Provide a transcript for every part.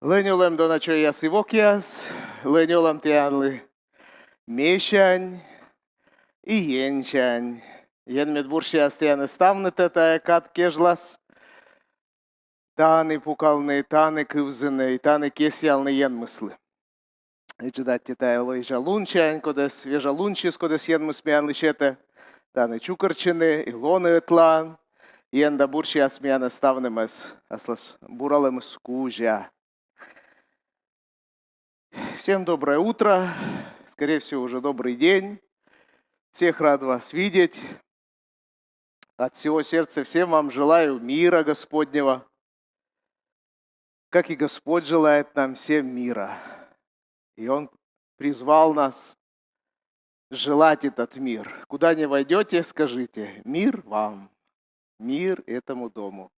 Lăniolem donačojas Ivokias, lăniolem tianli Mešaň и Енчань. Jen medburšias tian stavne tata kat kežlas. Tāni pukalni, tāni kivzini, tāni kiesjalni jenmysli. Ичидати тайло и жалунчань, кодес вежалунчис, кодес jenmys mian lišete. Tāni čukarčini, iloni etlан. Jen da buršias mian stavnemes, aslas buralemes кужа. Всем доброе утро, скорее всего, уже добрый день. Всех рад вас видеть. От всего сердца всем вам желаю мира Господнего, как и Господь желает нам всем мира. И Он призвал нас желать этот мир. Куда не войдете, скажите: мир вам, мир этому дому.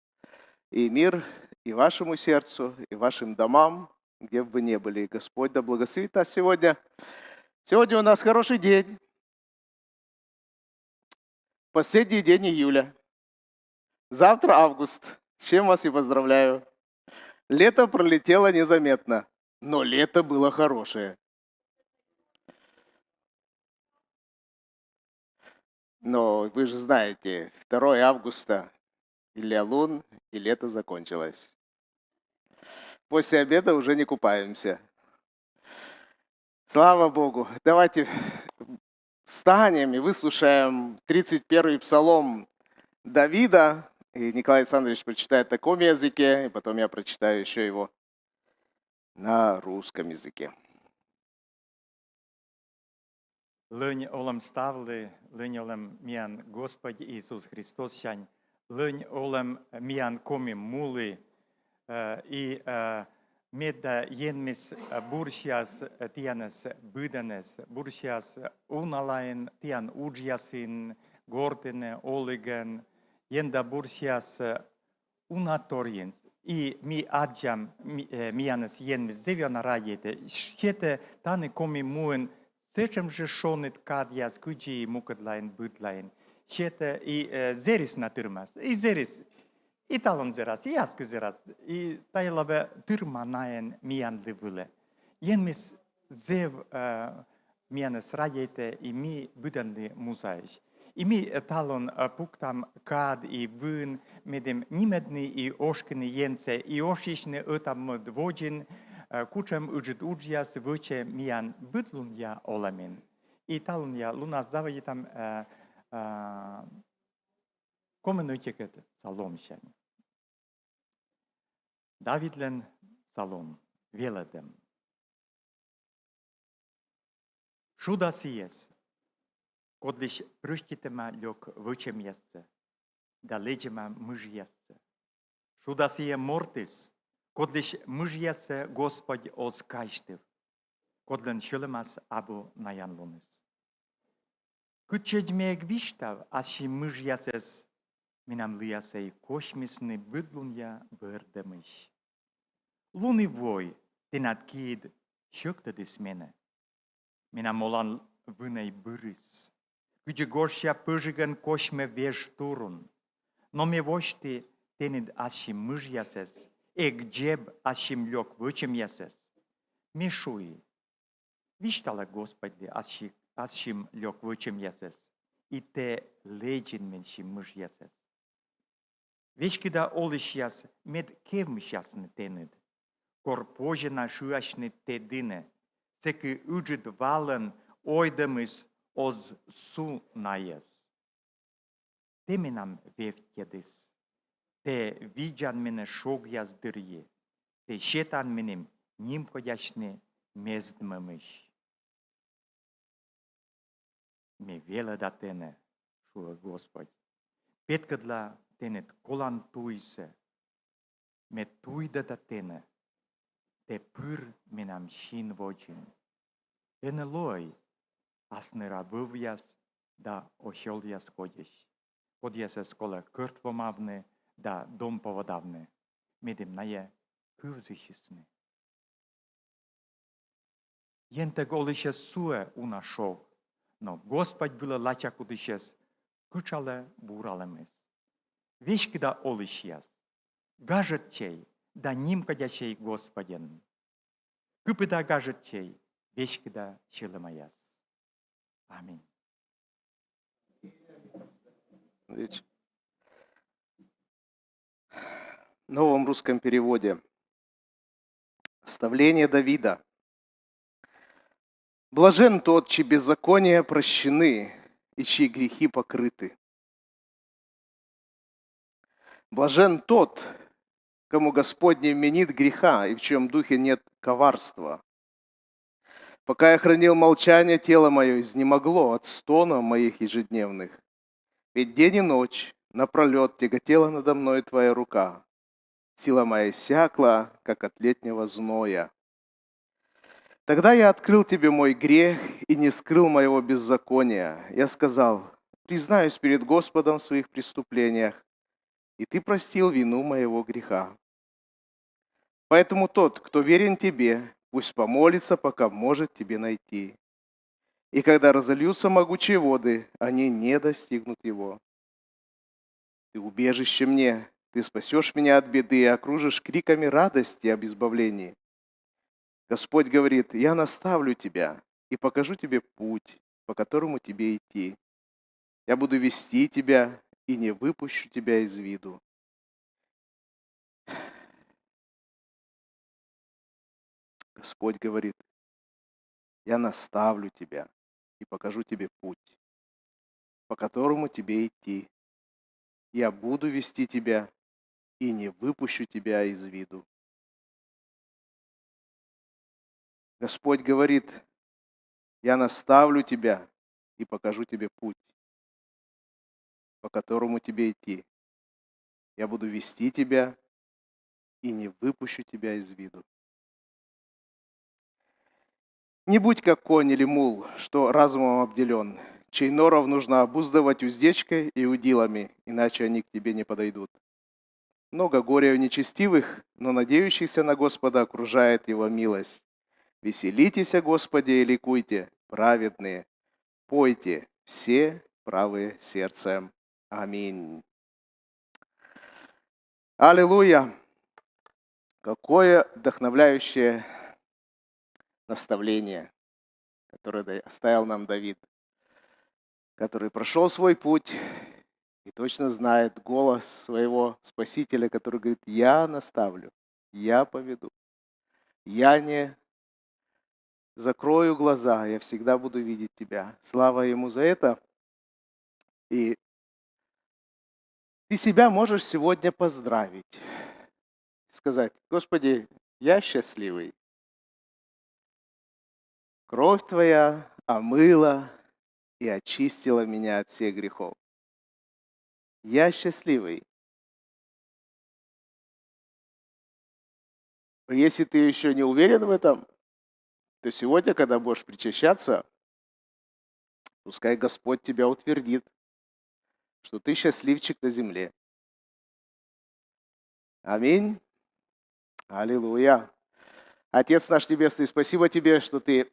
И мир и вашему сердцу, и вашим домам, где бы вы ни были. Господь да благословит нас сегодня. Сегодня у нас хороший день. Последний день июля. Завтра август. С чем вас и поздравляю. Лето пролетело незаметно, но лето было хорошее. Но вы же знаете, 2 августа Илья Лун, и лето закончилось. После обеда уже не купаемся. Слава Богу. Давайте встанем и выслушаем 31-й псалом Давида. И Николай Александрович прочитает в таком языке, и потом я прочитаю еще его на русском языке. Lăni olem stavle, lăni olem mian Gospod Iisus Hristos šaň, lăni olem mian komi muli i meda jenmis buršias tianes bydanes, buršias unalain tian udžiasin, gortene, oligen, jenda buršias unatorjens. I mi adjam mianes jenmis zeviona rajete, šķiete tani komi muen, Trecem že šonit kadjas kuģi mukadlain budlain. Šete i zeris natyrmas. I zeris italon zeras, i asku zeras. I tailave tyrma naen mian livule. Jenmis zev mianes rajete i mi budanli musaiš. I mi talon puktam kad i vân medem nimedni i oškini jense i ošišne ötam mod vodžin, Kučem uđit uđijas văce mian bătlunja olamin. I talunja lunas zavajitam comenuicheket salomšen. Davidlen salom, veledem. Šuda sijes, kodliš prăștitema ljoc văce miesce, da legema mâžiesce. Šuda sije mortis, Kodliš mâžiase Gospod os kaiștev, kodlen šelemas abu najan lunis. Cât ce dmeeg viștav, as și mâžiases, minam liasei koșmisni bădlunja bărdămâș. Luni voi, tinat chid, șöctă dismene, minam olan vânei bârâs, câce gorșia păjigăn koșme vej turun, no me voști tenid as și mâžiases, Эгджеб ашим лёг вычем ясес. Мишуи. Виштала Господи ашим лёг вычем ясес. И те леджин меншим мыш ясес. Вешкида олиш яс мед кевмш ясны тенед. Кор пожена шуашны тедине. Секи уджид вален ойдамыс оз су наес. Теменам вевкедис. Te viđan mene šogja zdrje, te šetan menem nimkojašne mezdmămâși. Me vele da tene, šuă Gospod, petkădla tenet colan tuise, me tuidă da tene, te pâr menam șin vocin. Ene loi, asnera văvjas da oșoljas hodeș. Podjese skola kõrtvomavne, da dom поводавне, медем нае кывзышисны. Енте голише суе уна шов, но Господь было лача кудышес, кучале буралемес. Вешкида олишияс, гажет чей, да нимкадячей Господен. Кыпыда гажетчей, вещкида чилы мояс. Аминь. Видите? В новом русском переводе. Наставление Давида. Блажен тот, чьи беззакония прощены и чьи грехи покрыты. Блажен тот, кому Господь не вменит греха и в чьем духе нет коварства. Пока я хранил молчание, тело мое изнемогло от стонов моих ежедневных. Ведь день и ночь напролет тяготела надо мной твоя рука. Сила моя иссякла, как от летнего зноя. Тогда я открыл тебе мой грех и не скрыл моего беззакония. Я сказал: признаюсь перед Господом в своих преступлениях, и ты простил вину моего греха. Поэтому тот, кто верен тебе, пусть помолится, пока может тебе найти. И когда разольются могучие воды, они не достигнут его. Ты убежище мне, ты спасешь меня от беды и окружишь криками радости об избавлении. Господь говорит: я наставлю тебя и покажу тебе путь, по которому тебе идти. Я буду вести тебя и не выпущу тебя из виду. Господь говорит: я наставлю тебя и покажу тебе путь, по которому тебе идти. Я буду вести тебя и не выпущу тебя из виду. Господь говорит: я наставлю тебя и покажу тебе путь, по которому тебе идти. Я буду вести тебя и не выпущу тебя из виду. Не будь как конь или мул, что разумом обделен, чей норов нужно обуздывать уздечкой и удилами, иначе они к тебе не подойдут. Много горя у нечестивых, но надеющихся на Господа окружает его милость. Веселитесь о Господе и ликуйте, праведные, пойте, все правые сердцем. Аминь. Аллилуйя! Какое вдохновляющее наставление, которое оставил нам Давид, который прошел свой путь и точно знает голос своего Спасителя, который говорит: я наставлю, я поведу, я не закрою глаза, я всегда буду видеть тебя. Слава ему за это. И ты себя можешь сегодня поздравить, сказать: Господи, я счастливый. Кровь твоя омыла и очистила меня от всех грехов. Я счастливый. Если ты еще не уверен в этом, то сегодня, когда будешь причащаться, пускай Господь тебя утвердит, что ты счастливчик на земле. Аминь. Аллилуйя. Отец наш Небесный, спасибо Тебе, что Ты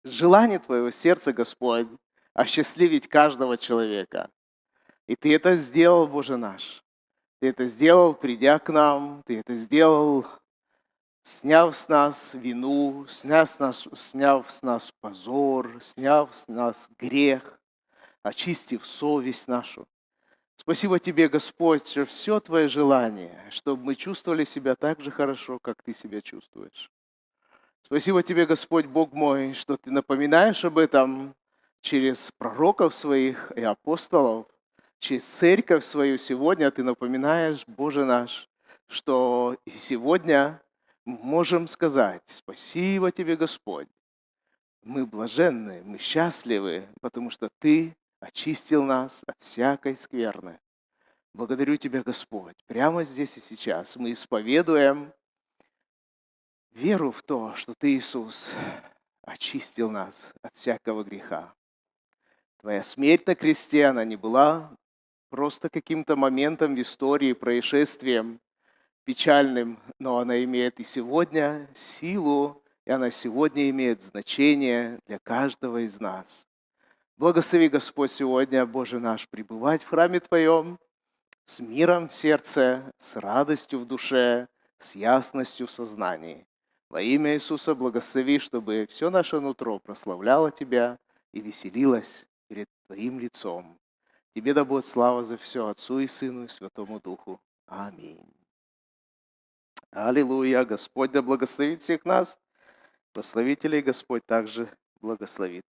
желание Твоего сердца, Господь, осчастливить каждого человека. И Ты это сделал, Боже наш. Ты это сделал, придя к нам. Ты это сделал, сняв с нас вину, сняв с нас позор, сняв с нас грех, очистив совесть нашу. Спасибо Тебе, Господь, что все Твое желание, чтобы мы чувствовали себя так же хорошо, как Ты себя чувствуешь. Спасибо Тебе, Господь, Бог мой, что Ты напоминаешь об этом через пророков своих и апостолов, через церковь свою сегодня Ты напоминаешь, Боже наш, что и сегодня мы можем сказать: спасибо Тебе, Господь. Мы блаженны, мы счастливы, потому что Ты очистил нас от всякой скверны. Благодарю Тебя, Господь. Прямо здесь и сейчас мы исповедуем веру в то, что Ты, Иисус, очистил нас от всякого греха. Твоя смерть на кресте, она не была просто каким-то моментом в истории, происшествием печальным, но она имеет и сегодня силу, и она сегодня имеет значение для каждого из нас. Благослови, Господь, сегодня, Боже наш, пребывать в храме Твоем, с миром в сердце, с радостью в душе, с ясностью в сознании. Во имя Иисуса благослови, чтобы все наше нутро прославляло Тебя и веселилось перед Твоим лицом. Тебе да будет слава за все Отцу и Сыну и Святому Духу. Аминь. Аллилуйя. Господь да благословит всех нас. Прославителей Господь также благословит.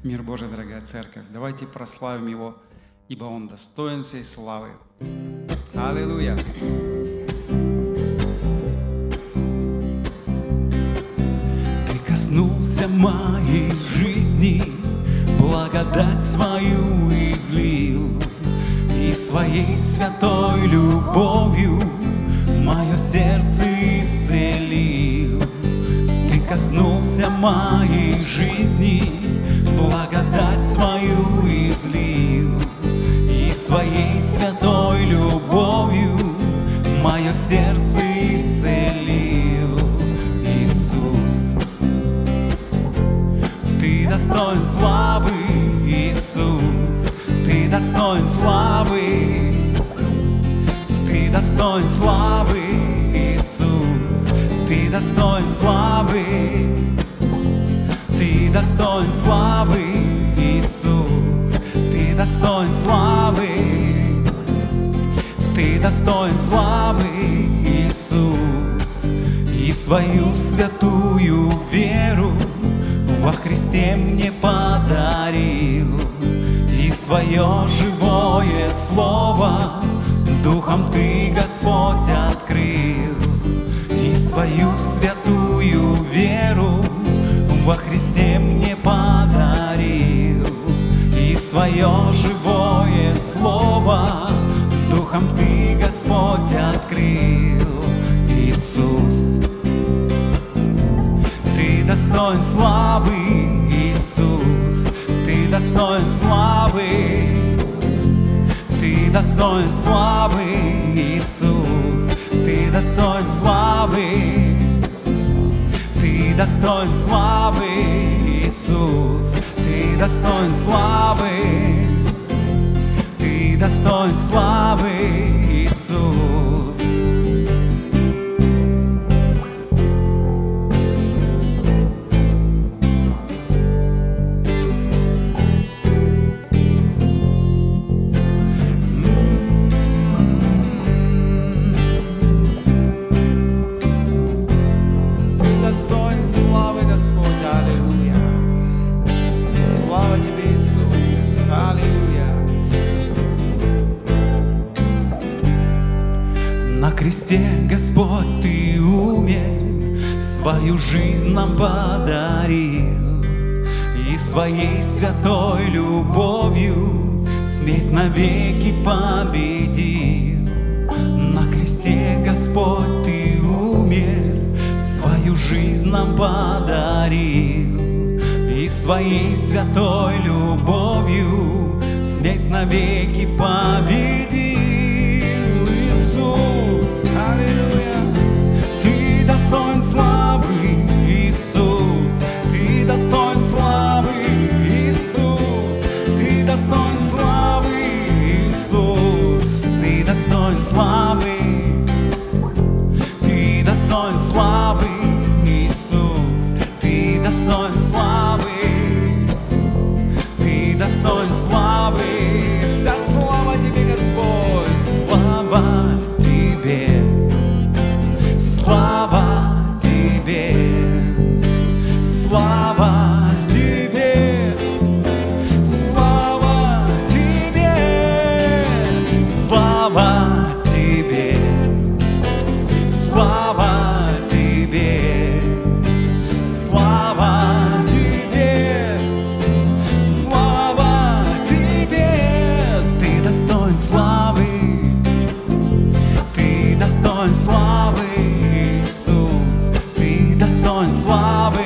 Мир Божий, дорогая церковь, давайте прославим Его, ибо Он достоин всей славы. Аллилуйя! Ты коснулся моей жизни, благодать свою излил, и своей святой любовью мое сердце исцелил. Ты коснулся моей жизни, благодать свою излил, и своей святой любовью мое сердце исцелил. Иисус, Ты достоин славы, Иисус, Ты достоин славы, Ты достоин славы, Иисус, Ты достоин славы, Ты достоин славы, Иисус, Ты достоин славы, Ты достоин славы, Иисус, и свою святую веру во Христе мне подарил, и свое живое слово Духом Ты, Господь, открыл, и свою святую веру во Христе мне подарил, и свое живое слово Духом Ты, Господь, открыл. Иисус, Ты достоин славы, Иисус, Ты достоин славы, Ты достоин славы, Иисус, Ты достоин славы, Ты достоин славы, Иисус, Ты достоин славы, Ты достоин славы, Иисус. На кресте, Господь, Ты умер, свою жизнь нам подарил, и своей святой любовью смерть навеки победил. На кресте, Господь, Ты умер, свою жизнь нам подарил, и своей святой любовью смерть навеки победил. Аллилуйя! Ты достоин славы, Иисус, Ты достоин славы, Иисус, Ты достоин славы, Иисус, Ты достоин славы, Ты достоин славы, Иисус, Ты достоин славы, Ты достоин славы. Вся слава Тебе, Господь, слава Тебе, слава Тебе, слава Тебе, слава Тебе, слава Тебе, слава Тебе, слава Тебе, слава Тебе. Ты достоин славы, Ты достоин славы, Иисус, Ты достоин славы,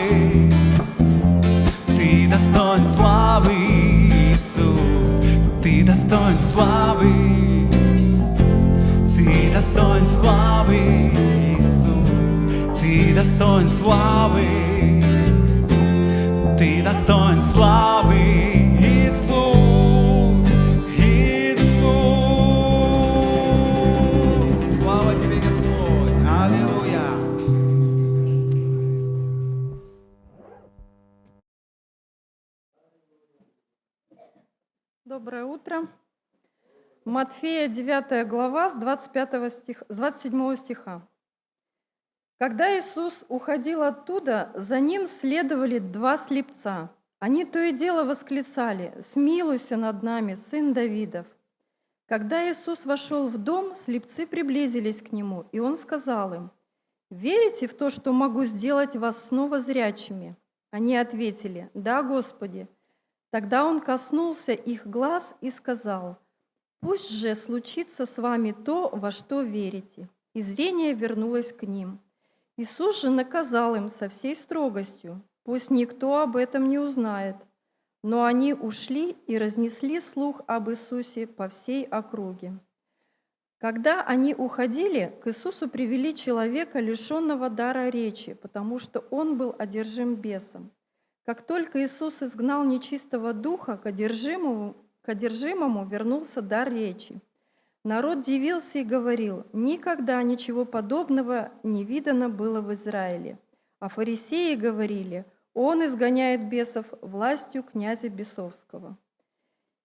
Ты достоин славы, Иисус, Ты достоин славы, Ты достоин славы, Иисус, Ты достоин славы, Ты достоин славы, Иисус, Иисус. Доброе утро. Матфея 9 глава с 27 стиха. Когда Иисус уходил оттуда, за Ним следовали 2 слепца. Они то и дело восклицали: «Смилуйся над нами, сын Давидов». Когда Иисус вошел в дом, слепцы приблизились к Нему, и Он сказал им: «Верите в то, что могу сделать вас снова зрячими?» Они ответили: «Да, Господи». Тогда Он коснулся их глаз и сказал: «Пусть же случится с вами то, во что верите». И зрение вернулось к ним. Иисус же наказал им со всей строгостью: «Пусть никто об этом не узнает». Но они ушли и разнесли слух об Иисусе по всей округе. Когда они уходили, к Иисусу привели человека, лишенного дара речи, потому что он был одержим бесом. Как только Иисус изгнал нечистого духа, к одержимому вернулся дар речи. Народ дивился и говорил: «Никогда ничего подобного не видано было в Израиле». А фарисеи говорили: «Он изгоняет бесов властью князя бесовского».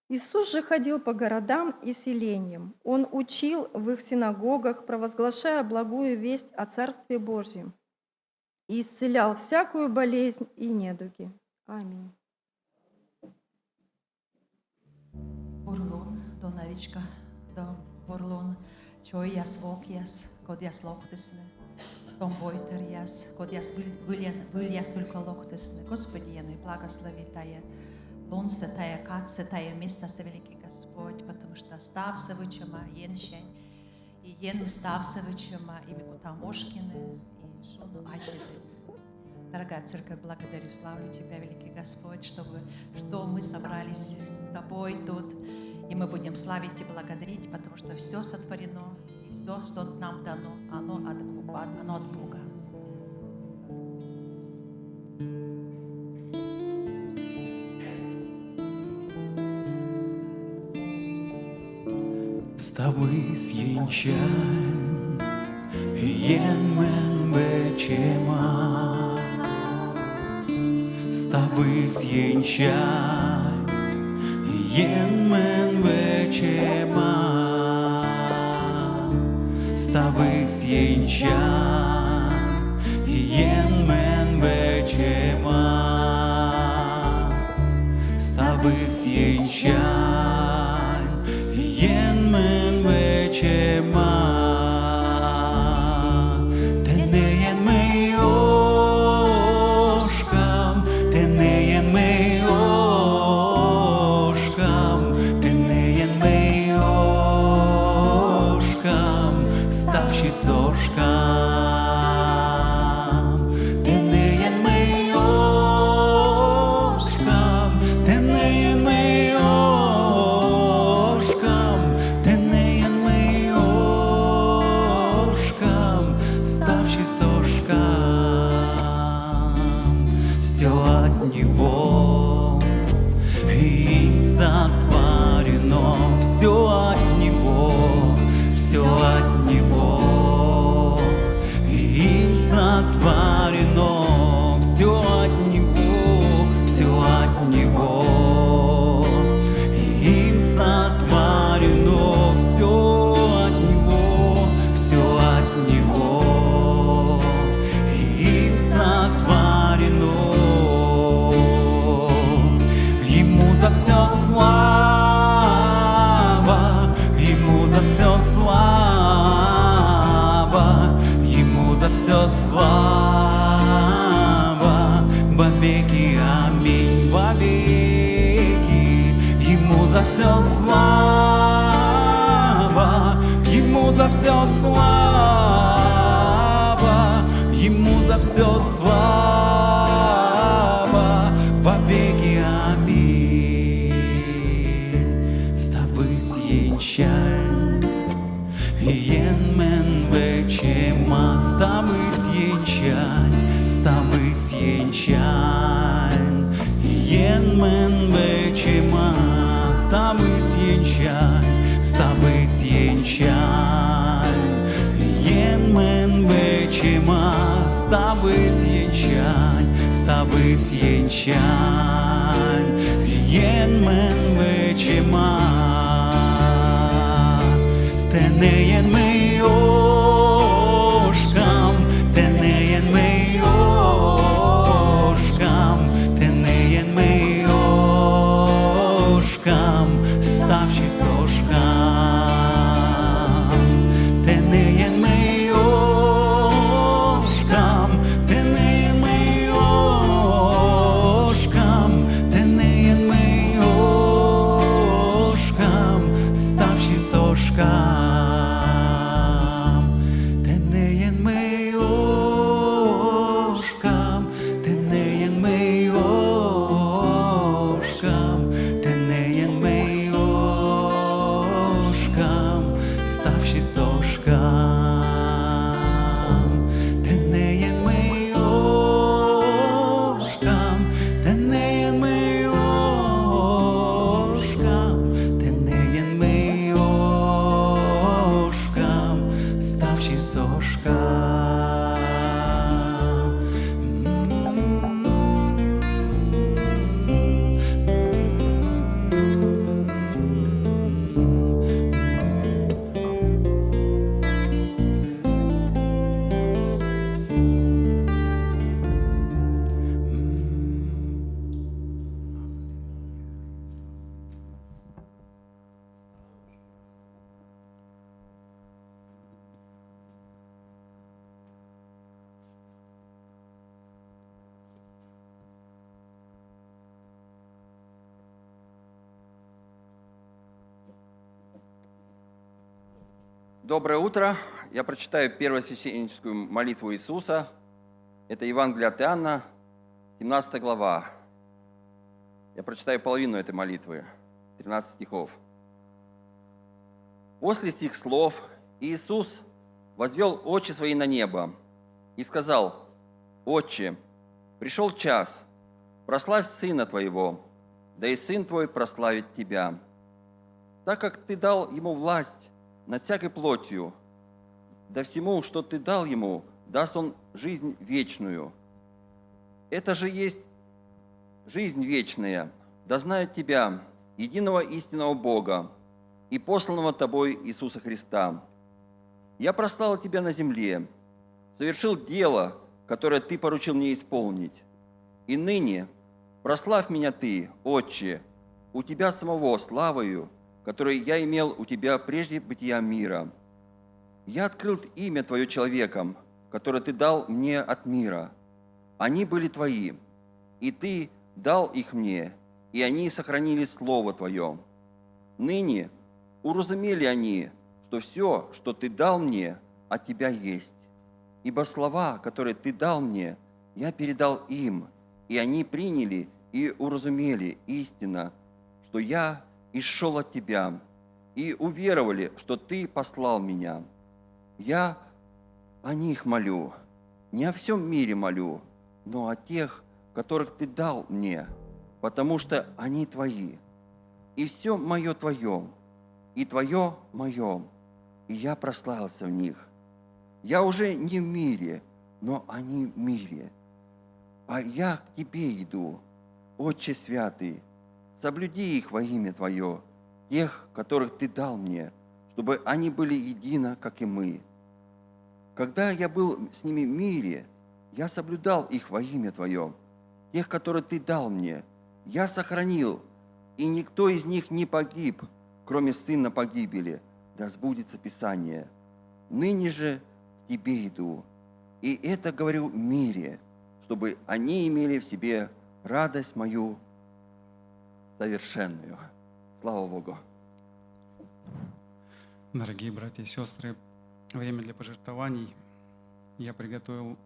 Иисус же ходил по городам и селениям. Он учил в их синагогах, провозглашая благую весть о Царстве Божьем, и исцелял всякую болезнь и недуги. Аминь. Urlun, Donavička, Urlun, čojas vokjas, kod jas loktesne, том войтерjas, код jas вылjas только локтесне. Господи, яной благослови Тая лунце, Тая катце, Тая место, великий Господь, потому что стався вычема енщень, и ен стався вычема, и Викутамошкины, и Шуну Альтизе. Дорогая Церковь, благодарю, славлю Тебя, великий Господь, что мы собрались с Тобой тут, и мы будем славить и благодарить, потому что все сотворено, и все, что нам дано, оно от Бога. Stavvis jintjän, jemmen večema. Stavvis jintjän, jemmen večema. Stavvis jintjän, jemmen večema. Stavvis jintjän, jemmen večema. Tenejen me oškam, tenejen me oškam, tenejen me oškam, stavši soškam. Tenejen me oškam, tenejen me oškam, tenejen me oškam, ставший сошкам. Все от Него им сотворено, все от Него, все от Него им сотворено, все от Него, все от Него им сотворено, все от Него, все от Него им сотворено. Ему за все слава, Ему за все слава, Ему за все слава, во веки, аминь, во веки. Ему за все слава, Ему за все слава, Ему за все слава, во веки, аминь. Stavvis jintjän, jemmen večema. Stavvis jintjän, stavvis jintjän, jemmen večema. Stavvis jintjän, stavvis jintjän, jemmen večema. Stavvis jintjän, stavvis jintjän, yen men vechema, teneyen me oshkam, teneyen me oshkam, teneyen me oshkam, stavši soshkam, teneyen me oshkam, teneyen me oshkam, teneyen me oshkam, stavši soshkam, teneyen me oshkam, teneyen me oshkam, teneyen me oshkam, stavši soshkam, teneyen me oshkam, teneyen me oshkam, teneyen me oshkam, stavši soshkam. Доброе утро. Я прочитаю первосвященническую молитву Иисуса. Это Евангелие от Иоанна, 17 глава. Я прочитаю половину этой молитвы, 13 стихов. После сих слов Иисус возвел очи свои на небо и сказал: «Отче, пришел час, прославь Сына Твоего, да и Сын Твой прославит Тебя, так как Ты дал Ему власть над всякой плотью, да всему, что Ты дал Ему, даст Он жизнь вечную. Это же есть жизнь вечная, да знают Тебя, единого истинного Бога, и посланного Тобой Иисуса Христа. Я прославил Тебя на земле, совершил дело, которое Ты поручил мне исполнить. И ныне прославь меня Ты, Отче, у Тебя самого славою, который я имел у Тебя прежде бытия мира. Я открыл имя Твое человеком, которое Ты дал мне от мира. Они были Твои, и Ты дал их мне, и они сохранили Слово Твое. Ныне уразумели они, что все, что Ты дал мне, от Тебя есть. Ибо слова, которые Ты дал мне, я передал им, и они приняли и уразумели истинно, что я исшел от Тебя, и уверовали, что Ты послал меня. Я о них молю, не о всем мире молю, но о тех, которых Ты дал мне, потому что они Твои. И все мое Твое, и Твое мое, и я прославился в них. Я уже не в мире, но они в мире. А я к Тебе иду, Отче Святый, соблюди их во имя Твое, тех, которых Ты дал мне, чтобы они были едино, как и мы. Когда я был с ними в мире, я соблюдал их во имя Твое, тех, которые Ты дал мне, я сохранил, и никто из них не погиб, кроме сына погибели, да сбудется Писание. Ныне же к Тебе иду, и это говорю в мире, чтобы они имели в себе радость мою совершенную. Слава Богу. Дорогие братья и сестры, время для пожертвований. Я приготовил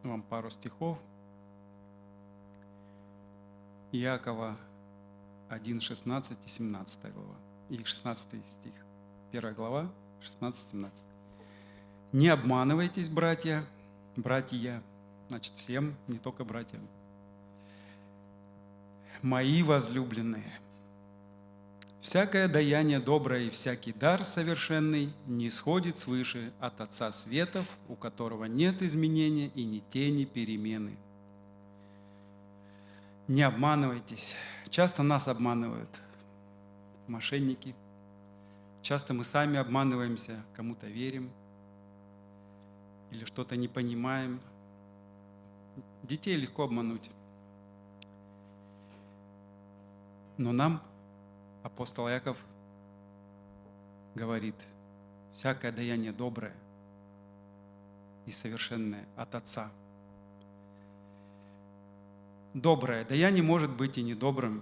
вам пару стихов. Иакова 1, 16 и 17 глава. И 16 стих. 1 глава, 16-17. «Не обманывайтесь, братья, значит, всем, не только братьям. Мои возлюбленные, всякое даяние доброе и всякий дар совершенный не сходит свыше от Отца Светов, у которого нет изменения и ни тени перемены. Не обманывайтесь. Часто нас обманывают мошенники. Часто мы сами обманываемся, кому-то верим или что-то не понимаем. Детей легко обмануть. Но нам апостол Яков говорит: всякое даяние доброе и совершенное от Отца. Доброе даяние может быть и недобрым,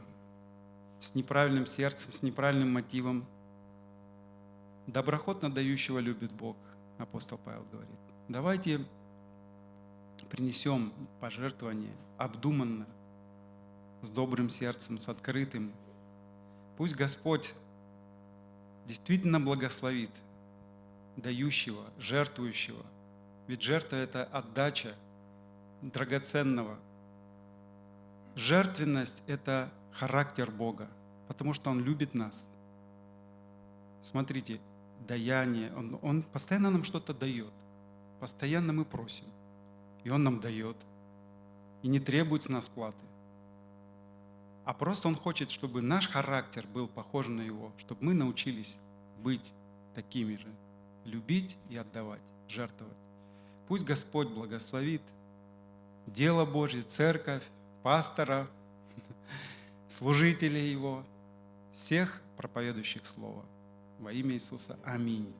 с неправильным сердцем, с неправильным мотивом. Доброхотно дающего любит Бог, апостол Павел говорит. Давайте принесем пожертвование обдуманно, с добрым сердцем, с открытым. Пусть Господь действительно благословит дающего, жертвующего. Ведь жертва – это отдача драгоценного. Жертвенность – это характер Бога, потому что Он любит нас. Смотрите, даяние, Он постоянно нам что-то дает. Постоянно мы просим, и Он нам дает. И не требует с нас платы. А просто Он хочет, чтобы наш характер был похож на Его, чтобы мы научились быть такими же, любить и отдавать, жертвовать. Пусть Господь благословит дело Божье, церковь, пастора, служителей Его, всех проповедующих Слово. Во имя Иисуса. Аминь.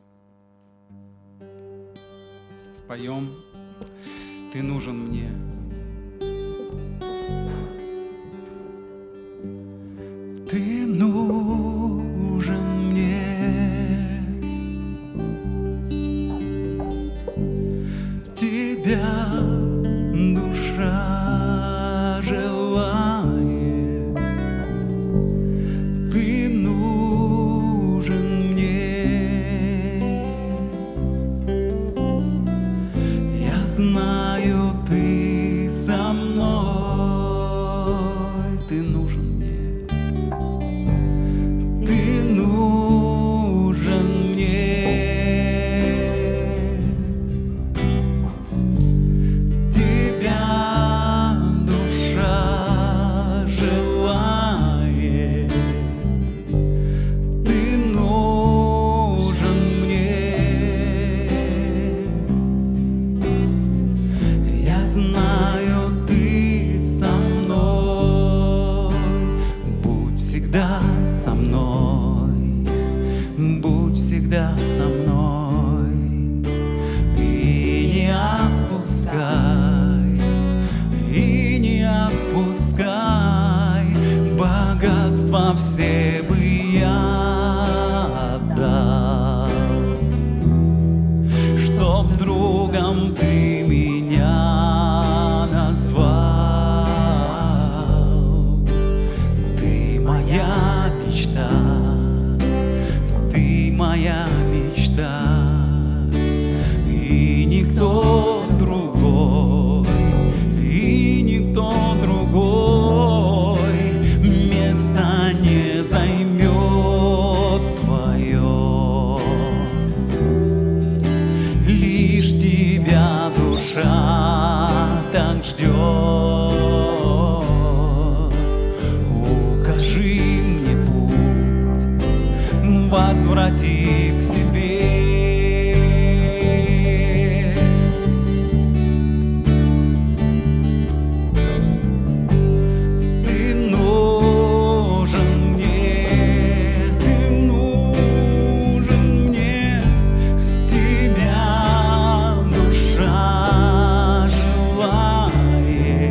Споем: «Ты нужен мне». Ты нужен мне, тебя душа желает, ты нужен мне. Я знаю, ты со мной, ты нужен мне. Ты нужен мне, тебя душа желает, ты нужен мне. Я знаю, ты со мной, будь всегда со мной, будь всегда со мной, и не отпускай, богатства все бы я отдал, чтоб другом ты меня назвал. Ты моя мечта, ты моя мечта, и никто другой, места не займет твое. Лишь тебя душа так ждет. Укажи мне путь, возврати к себе. Ты нужен мне, тебя душа желает.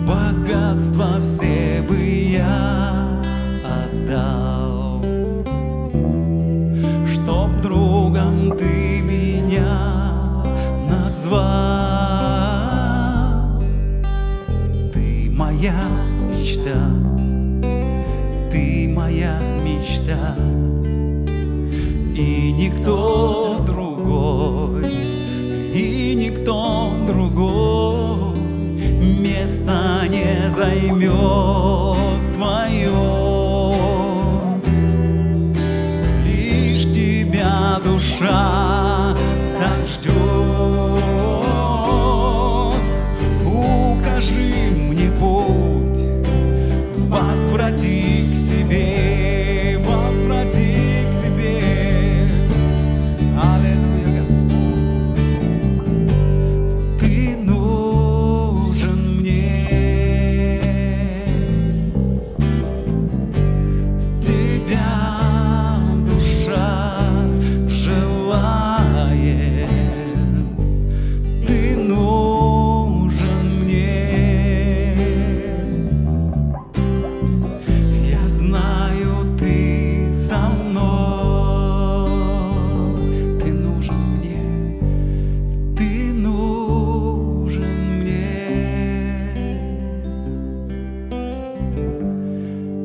богатства все бы я отдал, чтоб другом ты меня назвал. Ты моя мечта, ты моя мечта, и никто другой, и никто другой место не займет твое. Лишь тебя душа так ждет. Укажи мне путь, возврати к себе, возврати к себе. Аллилуйя, Господь, ты нужен мне. Тебя душа желает, ты нужен мне. Я знаю, ты со мной, ты нужен мне, ты нужен мне.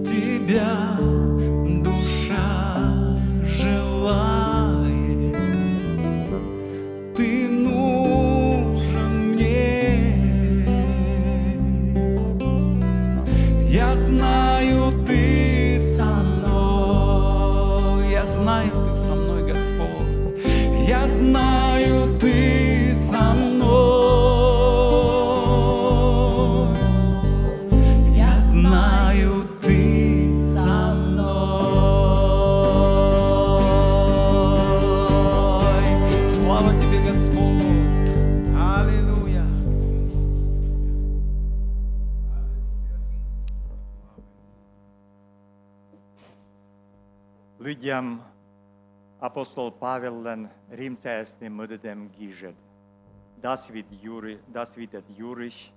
Тебя душа желает, ты нужен мне. Я знаю, ты со мной, я знаю, ты со мной, Господь. Я знаю, ты со мной. Я знаю, ты со мной. Слава тебе, Господь. Аллилуйя. Людям апостол Павел римтясни мъдедем гижет. Das wird Jurisch,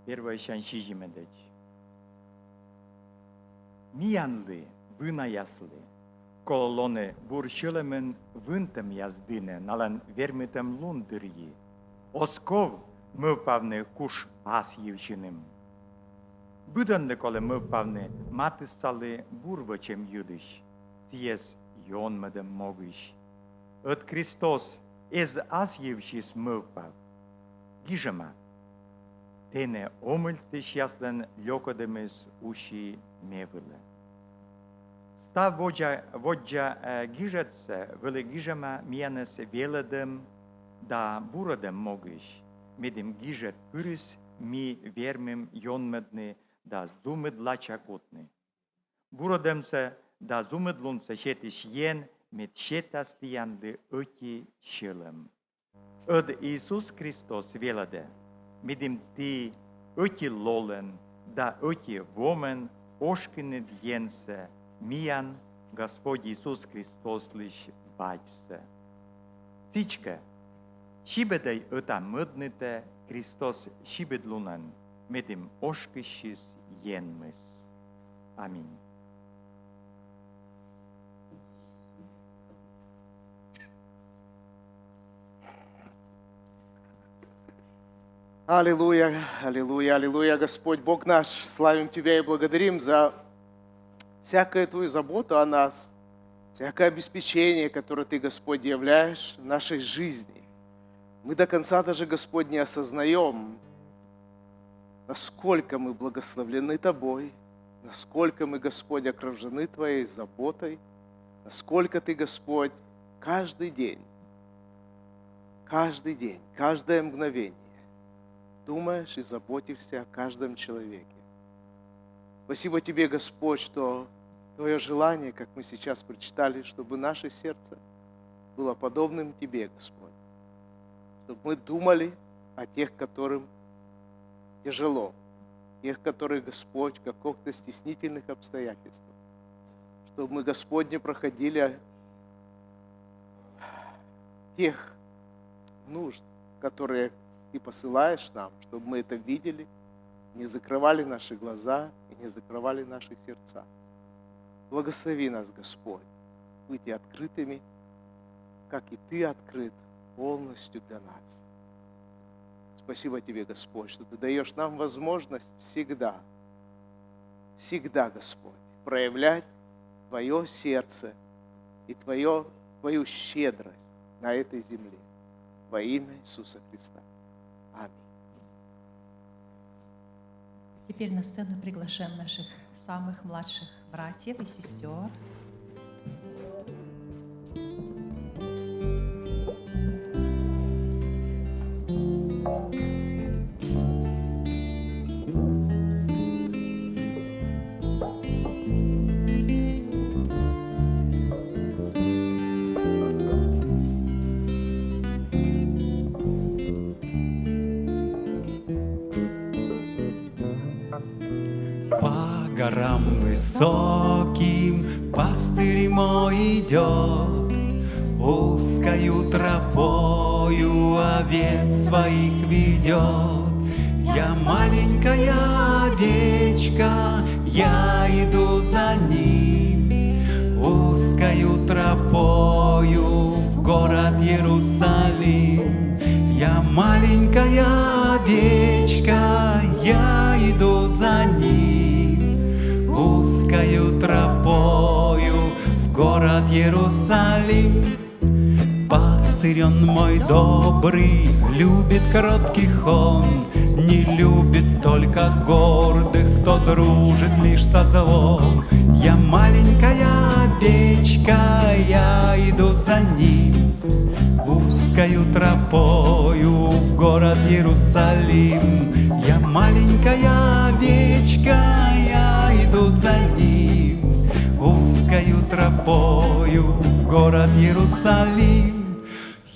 первая шаншижи медеч. Миянли, вына ясли, колоне буршилемен вынтем яздине, нален вермитем лундырьи. Осков мъпавне куш ас евчиним. Büdende kole măpavne, matistale burvăcem iudiș, ties ion mădem mogiș. Ăt Christos ez as evșis măpav, gijama. Tene omultiș jaslen ljokodemes uși mevile. Sta vodja gijetse, vele gijama mianes veledem, da buradem mogiș, medim gijet pyris mi vermem ion mădne, da zumid la чакотни. Бурадем се да зумид лунце шетиш jen mit šetas tijande öki šilem. Öd Iisus Hristos velade, midim ti öki lolen, da öki vomen oškinid jense, mijan Gospod Iisus Hristos liš bajse. Всичке, šibedej öta mădnite Hristos šibed lunan, medim oškišis jenmes. Amin. Аллилуйя, аллилуйя, аллилуйя, Господь Бог наш, славим Тебя и благодарим за всякую Твою заботу о нас, всякое обеспечение, которое Ты, Господь, являешь в нашей жизни. Мы до конца даже, Господь, не осознаем, насколько мы благословлены Тобой, насколько мы, Господь, окружены Твоей заботой, насколько Ты, Господь, каждый день, каждое мгновение думаешь и заботишься о каждом человеке. Спасибо Тебе, Господь, что Твое желание, как мы сейчас прочитали, чтобы наше сердце было подобным Тебе, Господь. Чтобы мы думали о тех, которым тяжело, тех, которые, Господь, в каких-то стеснительных обстоятельствах. Чтобы мы, Господь, не проходили тех нужд, которые Ты посылаешь нам, чтобы мы это видели, не закрывали наши глаза и не закрывали наши сердца. Благослови нас, Господь, быть открытыми, как и Ты открыт полностью для нас. Спасибо Тебе, Господь, что Ты даешь нам возможность всегда, Господь, проявлять Твое сердце и Твою щедрость на этой земле. Во имя Иисуса Христа. Аминь. Теперь на сцену приглашаем наших самых младших братьев и сестер. По горам высоким пастырь мой идет, узкою тропою овец своих ведет. Я маленькая овечка, я иду за ним, узкою тропою в город Иерусалим. Я маленькая овечка, я иду за ним, узкою тропою в город Иерусалим. Пастырь он мой добрый, любит кротких он, не любит только гордых, кто дружит лишь со злом. Я маленькая овечка, я иду за ним, узкою тропою в город Иерусалим. Я маленькая овечка, я иду за ним, узкою тропою в город Иерусалим.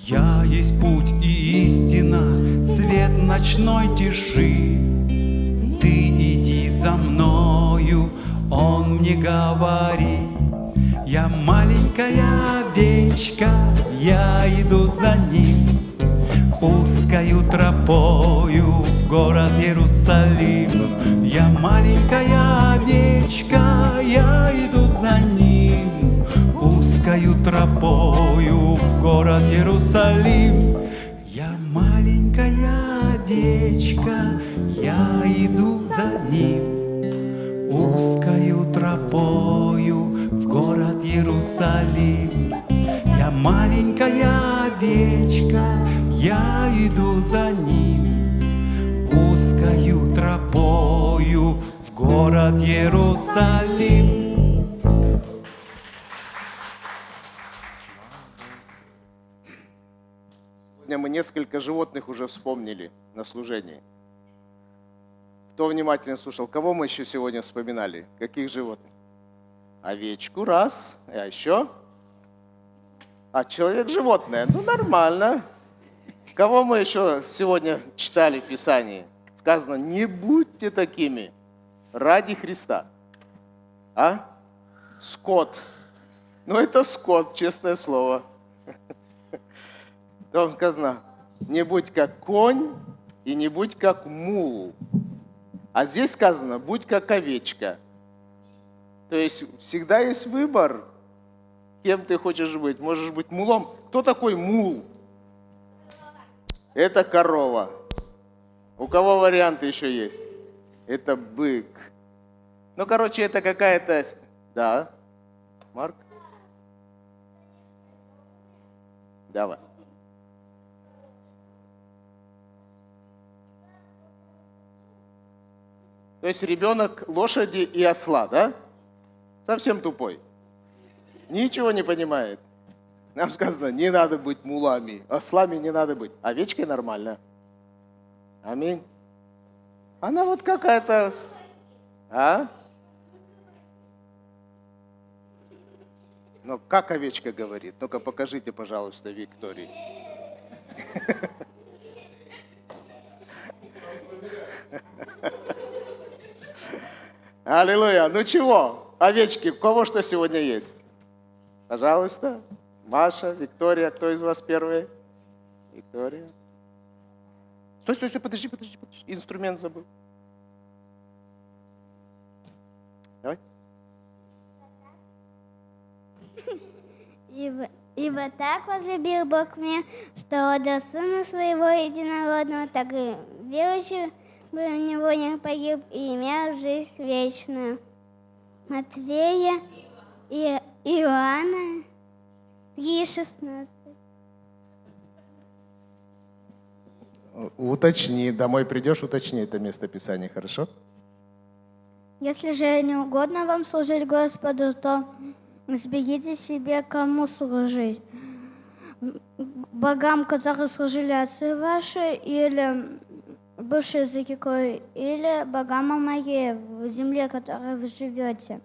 Я есть путь и истина, свет ночной тиши. Ты иди за мною, он мне говорит. Я маленькая овечка, я иду за ним, узкою тропою в город Иерусалим. Я маленькая овечка, я иду за ним, узкою тропою в город Иерусалим. Я маленькая овечка, я иду за ним, узкою тропою в город Иерусалим. Я маленькая овечка, я иду за ним, узкою тропою в город Иерусалим. Сегодня мы несколько животных уже вспомнили на служении. Кто внимательно слушал? Кого мы еще сегодня вспоминали? Каких животных? Овечку раз, а еще? А человек-животное. Ну, нормально. Кого мы еще сегодня читали в Писании? Сказано, не будьте такими ради Христа. А? Скот. Ну, это скот, честное слово. Там сказано, не будь как конь и не будь как мул. А здесь сказано, будь как овечка. То есть всегда есть выбор, кем ты хочешь быть. Можешь быть мулом. Кто такой мул? Это корова. У кого варианты еще есть? Это бык. Ну, короче, это какая-то... Да, Марк? Давай. То есть ребенок лошади и осла, да? Совсем тупой. Ничего не понимает. Нам сказано, не надо быть мулами, ослами не надо быть. Овечкой нормально. Аминь. Она вот какая-то... А? Ну, как овечка говорит? Ну-ка покажите, пожалуйста, Виктории. Аллилуйя. Ну чего, овечки, у кого что сегодня есть? Пожалуйста. Маша, Виктория, кто из вас первый? Виктория. Стой, подожди. Инструмент забыл. Давай. Ибо так возлюбил Бог мир, что отдал Сына Своего Единородного, так и верующий бы в Него не погиб и имел жизнь вечную. Матвея и Иоанна 3,16. Уточни, домой придешь, уточни это место Писания, хорошо? Если же не угодно вам служить Господу, то изберите себе, кому служить. Богам, которые служили отцы ваши, или бывшие за рекой, или богам моей в земле, в которой вы живете.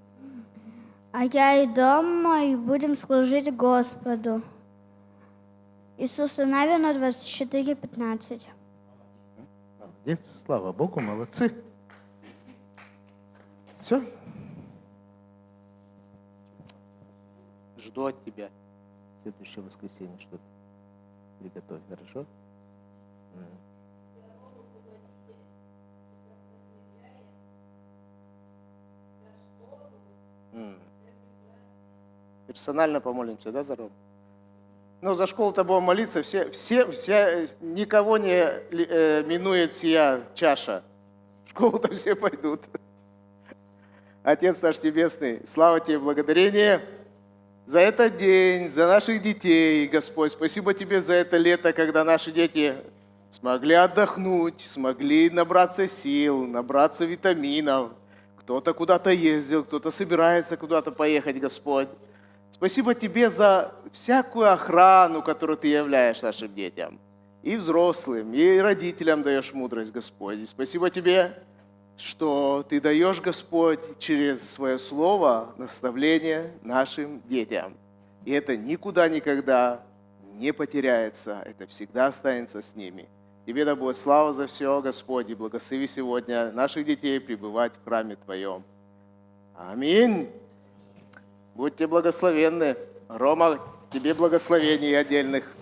А я и дом мой будем служить Господу. Иисуса Навина 24:15. Молодец, слава Богу, молодцы. Все? Жду от тебя в следующее воскресенье что-то. Приготовь, хорошо? Персонально помолимся, да, за Рому? Ну, за школу-то будем молиться, никого не минует сия чаша. В школу-то все пойдут. Отец наш Небесный, слава Тебе, благодарение за этот день, за наших детей, Господь. Спасибо Тебе за это лето, когда наши дети смогли отдохнуть, смогли набраться сил, набраться витаминов. Кто-то куда-то ездил, кто-то собирается куда-то поехать, Господь. Спасибо Тебе за всякую охрану, которую Ты являешь нашим детям. И взрослым, и родителям даешь мудрость, Господь. И спасибо Тебе, что Ты даешь, Господь, через Свое Слово наставление нашим детям. И это никуда никогда не потеряется, это всегда останется с ними. Тебе да будет слава за все, Господь, и благослови сегодня наших детей пребывать в храме Твоем. Аминь. Будьте благословенны. Рома, тебе благословений отдельных.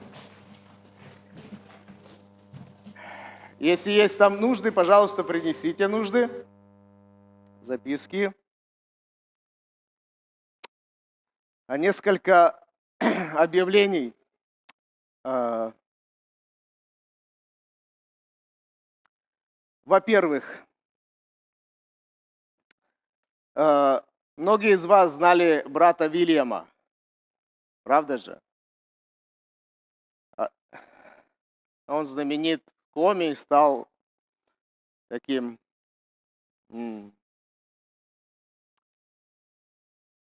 Если есть там нужды, пожалуйста, принесите нужды, записки. А несколько объявлений. Во-первых, многие из вас знали брата Вильяма, правда же? Он знаменит в коме и стал таким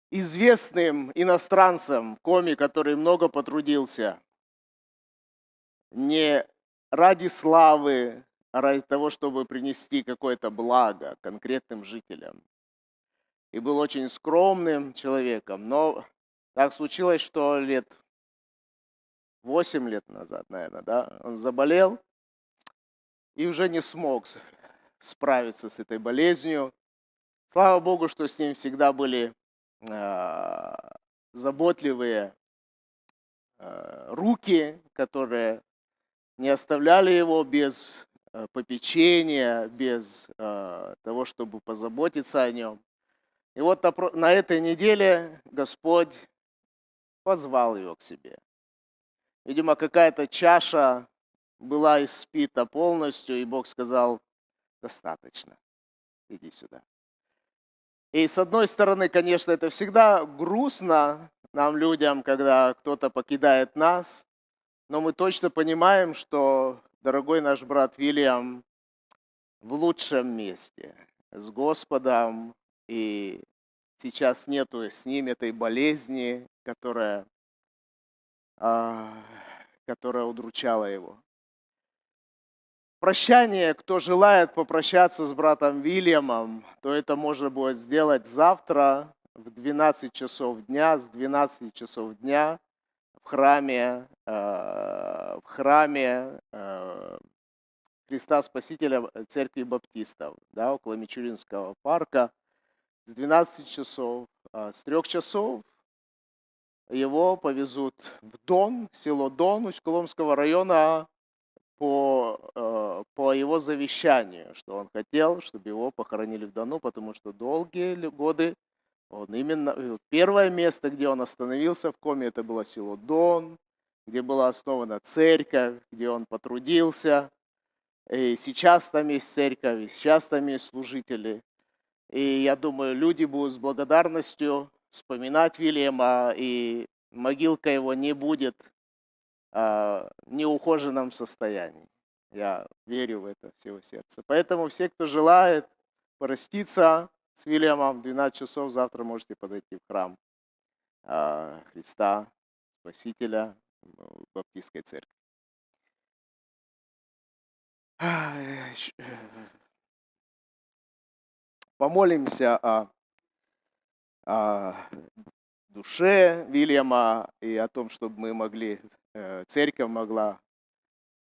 известным иностранцем в коме, который много потрудился. Не ради славы, а ради того, чтобы принести какое-то благо конкретным жителям. И был очень скромным человеком, но так случилось, что 8 лет назад, наверное, да, он заболел и уже не смог справиться с этой болезнью. Слава Богу, что с ним всегда были заботливые руки, которые не оставляли его без попечения, без того, чтобы позаботиться о нем. И вот на этой неделе Господь позвал его к себе. Видимо, какая-то чаша была испита полностью, и Бог сказал: достаточно, иди сюда. И с одной стороны, конечно, это всегда грустно нам, людям, когда кто-то покидает нас, но мы точно понимаем, что дорогой наш брат Вильям в лучшем месте, с Господом, и сейчас нету с ним этой болезни, которая удручала его. Прощание, кто желает попрощаться с братом Вильямом, то это можно будет сделать завтра в 12 часов дня, с 12 часов дня в храме Христа Спасителя Церкви Баптистов, да, около Мичуринского парка, с 12 часов. С 3 часов его повезут в Дон, село Дон Усть-Коломского района, по его завещанию, что он хотел, чтобы его похоронили в Дону, потому что долгие годы он именно первое место, где он остановился в Коми, это было село Дон, где была основана церковь, где он потрудился. И сейчас там есть церковь, и сейчас там есть служители. И я думаю, люди будут с благодарностью вспоминать Вильяма, и могилка его не будет в неухоженном состоянии. Я верю в это всего сердца. Поэтому все, кто желает проститься с Вильямом, в 12 часов завтра можете подойти в храм Христа, Спасителя, Баптистской церкви. Помолимся о душе Вильяма и о том, чтобы мы могли, церковь могла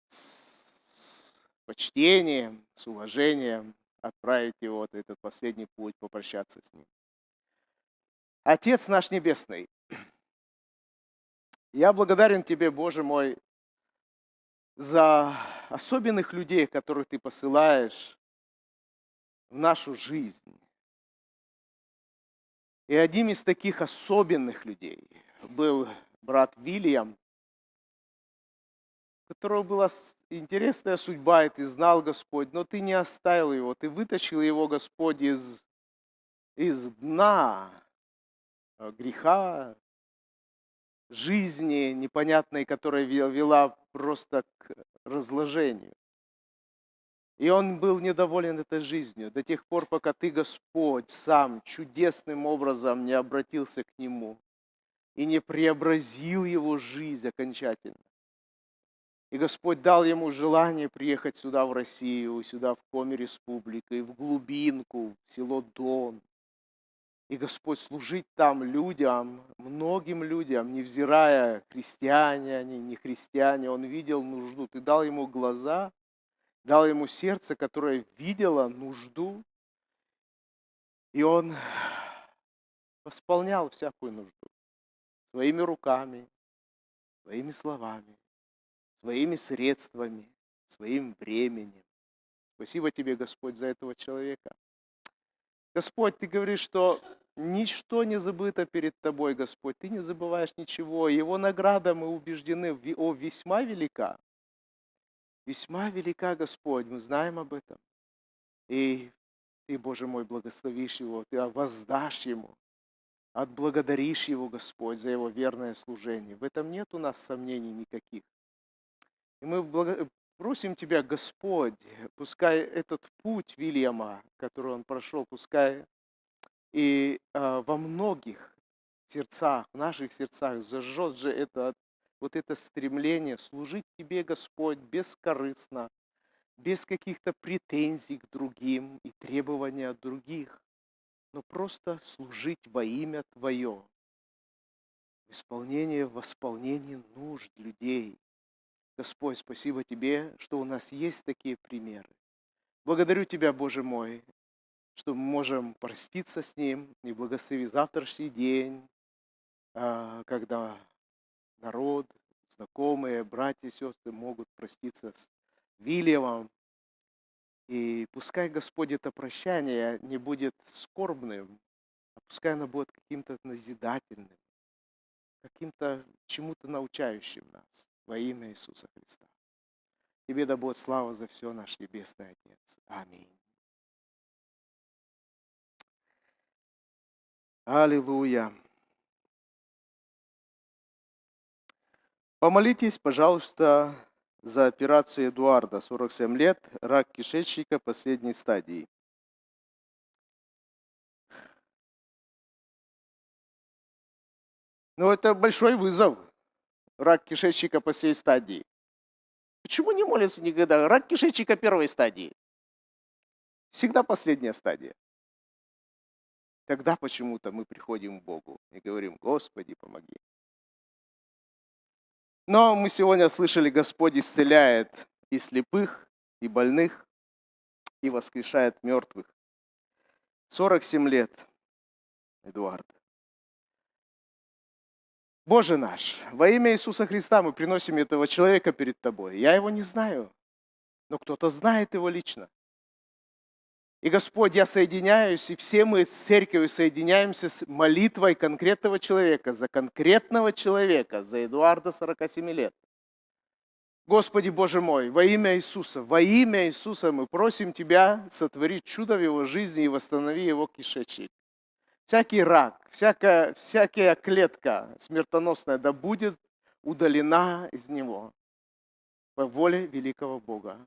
с почтением, с уважением отправить его вот этот последний путь, попрощаться с ним. Отец наш Небесный, я благодарен Тебе, Боже мой, за особенных людей, которых Ты посылаешь в нашу жизнь. И одним из таких особенных людей был брат Вильям, у которого была интересная судьба, и Ты знал, Господь, но Ты не оставил его, Ты вытащил его, Господь, из дна греха, жизни непонятной, которая вела просто к разложению. И он был недоволен этой жизнью до тех пор, пока Ты, Господь, сам чудесным образом не обратился к нему и не преобразил его жизнь окончательно. И Господь дал ему желание приехать сюда, в Россию, сюда, в Коми республику, и в глубинку, в село Дон. И, Господь, служить там людям, многим людям, невзирая, христиане они, не христиане, он видел нужду. Ты дал ему глаза, дал ему сердце, которое видело нужду, и он восполнял всякую нужду своими руками, своими словами, своими средствами, своим временем. Спасибо Тебе, Господь, за этого человека. Господь, Ты говоришь, что ничто не забыто перед Тобой, Господь. Ты не забываешь ничего. Его награда, мы убеждены, весьма велика. Весьма велика, Господь, мы знаем об этом. И Ты, Боже мой, благословишь его, Ты воздашь ему, отблагодаришь его, Господь, за его верное служение. В этом нет у нас сомнений никаких. И мы просим Тебя, Господь, пускай этот путь Вильяма, который он прошел, пускай и во многих сердцах, в наших сердцах зажжет же это стремление служить Тебе, Господь, бескорыстно, без каких-то претензий к другим и требований от других, но просто служить во имя Твое, в восполнении нужд людей. Господь, спасибо Тебе, что у нас есть такие примеры. Благодарю Тебя, Боже мой, что мы можем проститься с Ним и благослови завтрашний день, когда народ, знакомые, братья и сестры могут проститься с Вильямом. И пускай, Господь, это прощание не будет скорбным, а пускай оно будет каким-то назидательным, каким-то чему-то научающим нас во имя Иисуса Христа. Тебе да будет слава за все, наш Небесный Отец. Аминь. Аллилуйя. Помолитесь, пожалуйста, за операцию Эдуарда, 47 лет, рак кишечника последней стадии. Но это большой вызов, рак кишечника последней стадии. Почему не молятся никогда? Рак кишечника первой стадии. Всегда последняя стадия. Тогда почему-то мы приходим к Богу и говорим: Господи, помоги. Но мы сегодня слышали, Господь исцеляет и слепых, и больных, и воскрешает мертвых. 47 лет, Эдуард. Боже наш, во имя Иисуса Христа мы приносим этого человека перед Тобой. Я его не знаю. но кто-то знает его лично. И, Господь, я соединяюсь, и все мы с церковью соединяемся с молитвой конкретного человека, за Эдуарда 47 лет. Господи, Боже мой, во имя Иисуса мы просим Тебя сотворить чудо в его жизни и восстанови его кишечник. Всякий рак, всякая клетка смертоносная да будет удалена из него по воле великого Бога.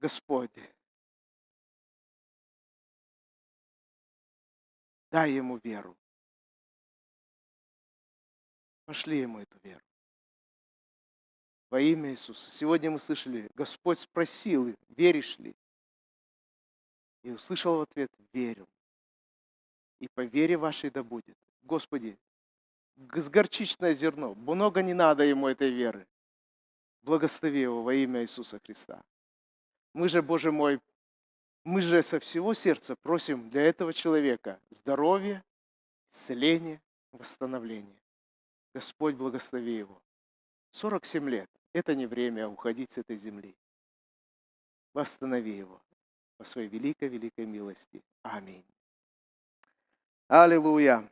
Господь, дай ему веру. Пошли ему эту веру. Во имя Иисуса. Сегодня мы слышали, Господь спросил, веришь ли? И услышал в ответ, верю. И по вере вашей да будет. Господи, с горчичное зерно, много не надо ему этой веры. Благослови его во имя Иисуса Христа. Мы же, Боже мой, мы же со всего сердца просим для этого человека здоровья, исцеления, восстановления. Господь, благослови его. 47 лет. Это не время уходить с этой земли. Восстанови его по своей великой милости. Аминь. Аллилуйя.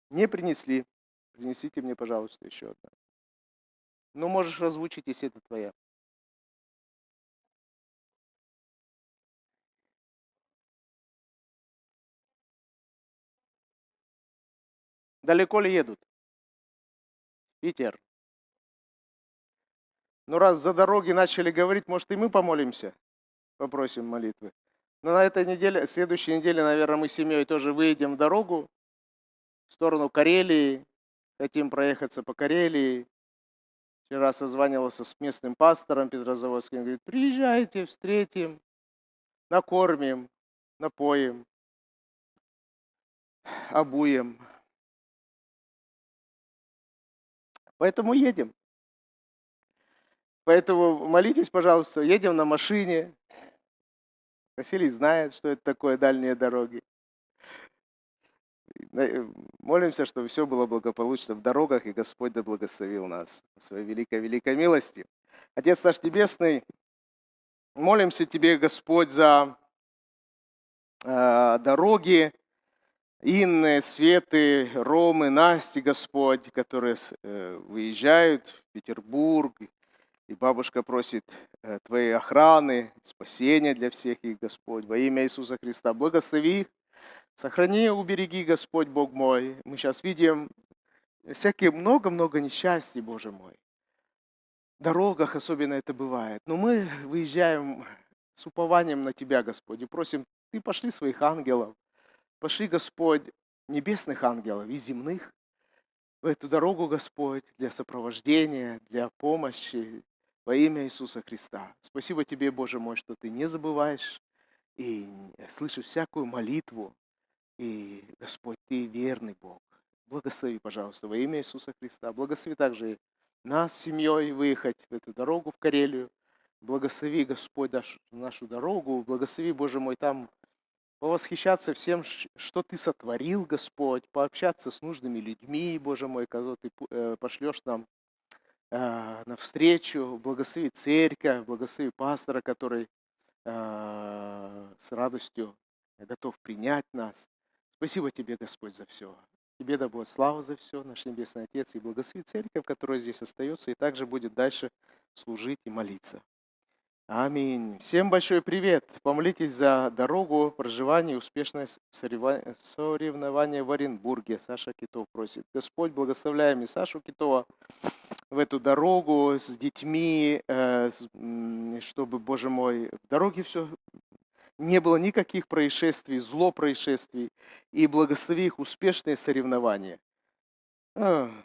Не принесли. Принесите мне, пожалуйста, еще одну. Ну, можешь озвучить, если это твоя. Далеко ли едут? Питер. Ну, раз за дороги начали говорить, может, и мы помолимся? Попросим молитвы. Но на этой неделе, следующей неделе, наверное, мы с семьей тоже выедем в дорогу в сторону Карелии. Хотим проехаться по Карелии. Вчера созванивался с местным пастором Петрозаводским. Говорит, приезжайте, встретим, накормим, напоим, обуем. Поэтому едем. Поэтому молитесь, пожалуйста, едем на машине. Василий знает, что это такое дальние дороги. Молимся, чтобы все было благополучно в дорогах, и Господь да благословил нас по своей великой милости. Отец наш Небесный, молимся Тебе, Господь, за дороги Инны, Светы, Ромы, Насти, Господь, которые выезжают в Петербург, и бабушка просит Твоей охраны, спасения для всех их, Господь, во имя Иисуса Христа. Благослови их, сохрани, убереги, Господь, Бог мой. Мы сейчас видим всякие много-много несчастий, Боже мой. В дорогах особенно это бывает. Но мы выезжаем с упованием на Тебя, Господь, и просим, Ты пошли своих ангелов, пошли, Господь, небесных ангелов и земных в эту дорогу, Господь, для сопровождения, для помощи во имя Иисуса Христа. Спасибо Тебе, Боже мой, что Ты не забываешь и слышишь всякую молитву. И, Господь, Ты верный Бог. Благослови, пожалуйста, во имя Иисуса Христа. Благослови также нас с семьей выехать в эту дорогу в Карелию. Благослови, Господь, нашу дорогу. Благослови, Боже мой, там повосхищаться всем, что Ты сотворил, Господь, пообщаться с нужными людьми, Боже мой, когда Ты пошлешь нам навстречу. Благослови церковь, благослови пастора, который с радостью готов принять нас. Спасибо Тебе, Господь, за все. Тебе да будет слава за все, наш Небесный Отец, и благослови церковь, которая здесь остается, и также будет дальше служить и молиться. Аминь. Всем большой привет. Помолитесь за дорогу, проживание и успешное соревнование в Оренбурге. Саша Китов просит. Господь, благословляем и Сашу Китова в эту дорогу с детьми, чтобы, Боже мой, в дороге все не было никаких происшествий, происшествий, и благослови их успешные соревнования.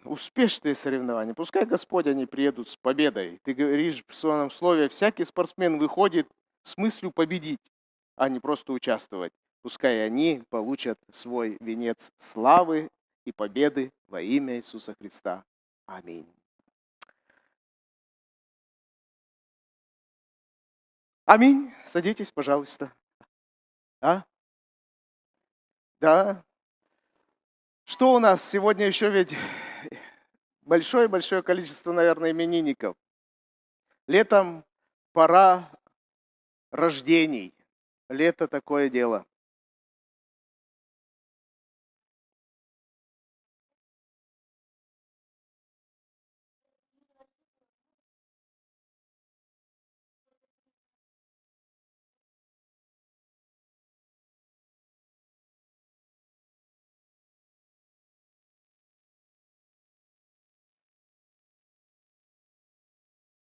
Успешные соревнования. Пускай, Господь, они приедут с победой. Ты говоришь в своем слове, всякий спортсмен выходит с мыслью победить, а не просто участвовать. Пускай они получат свой венец славы и победы во имя Иисуса Христа. Аминь. Аминь. Садитесь, пожалуйста. Да. Что у нас сегодня еще ведь большое-большое количество, наверное, именинников. Летом пора рождений. Лето такое дело.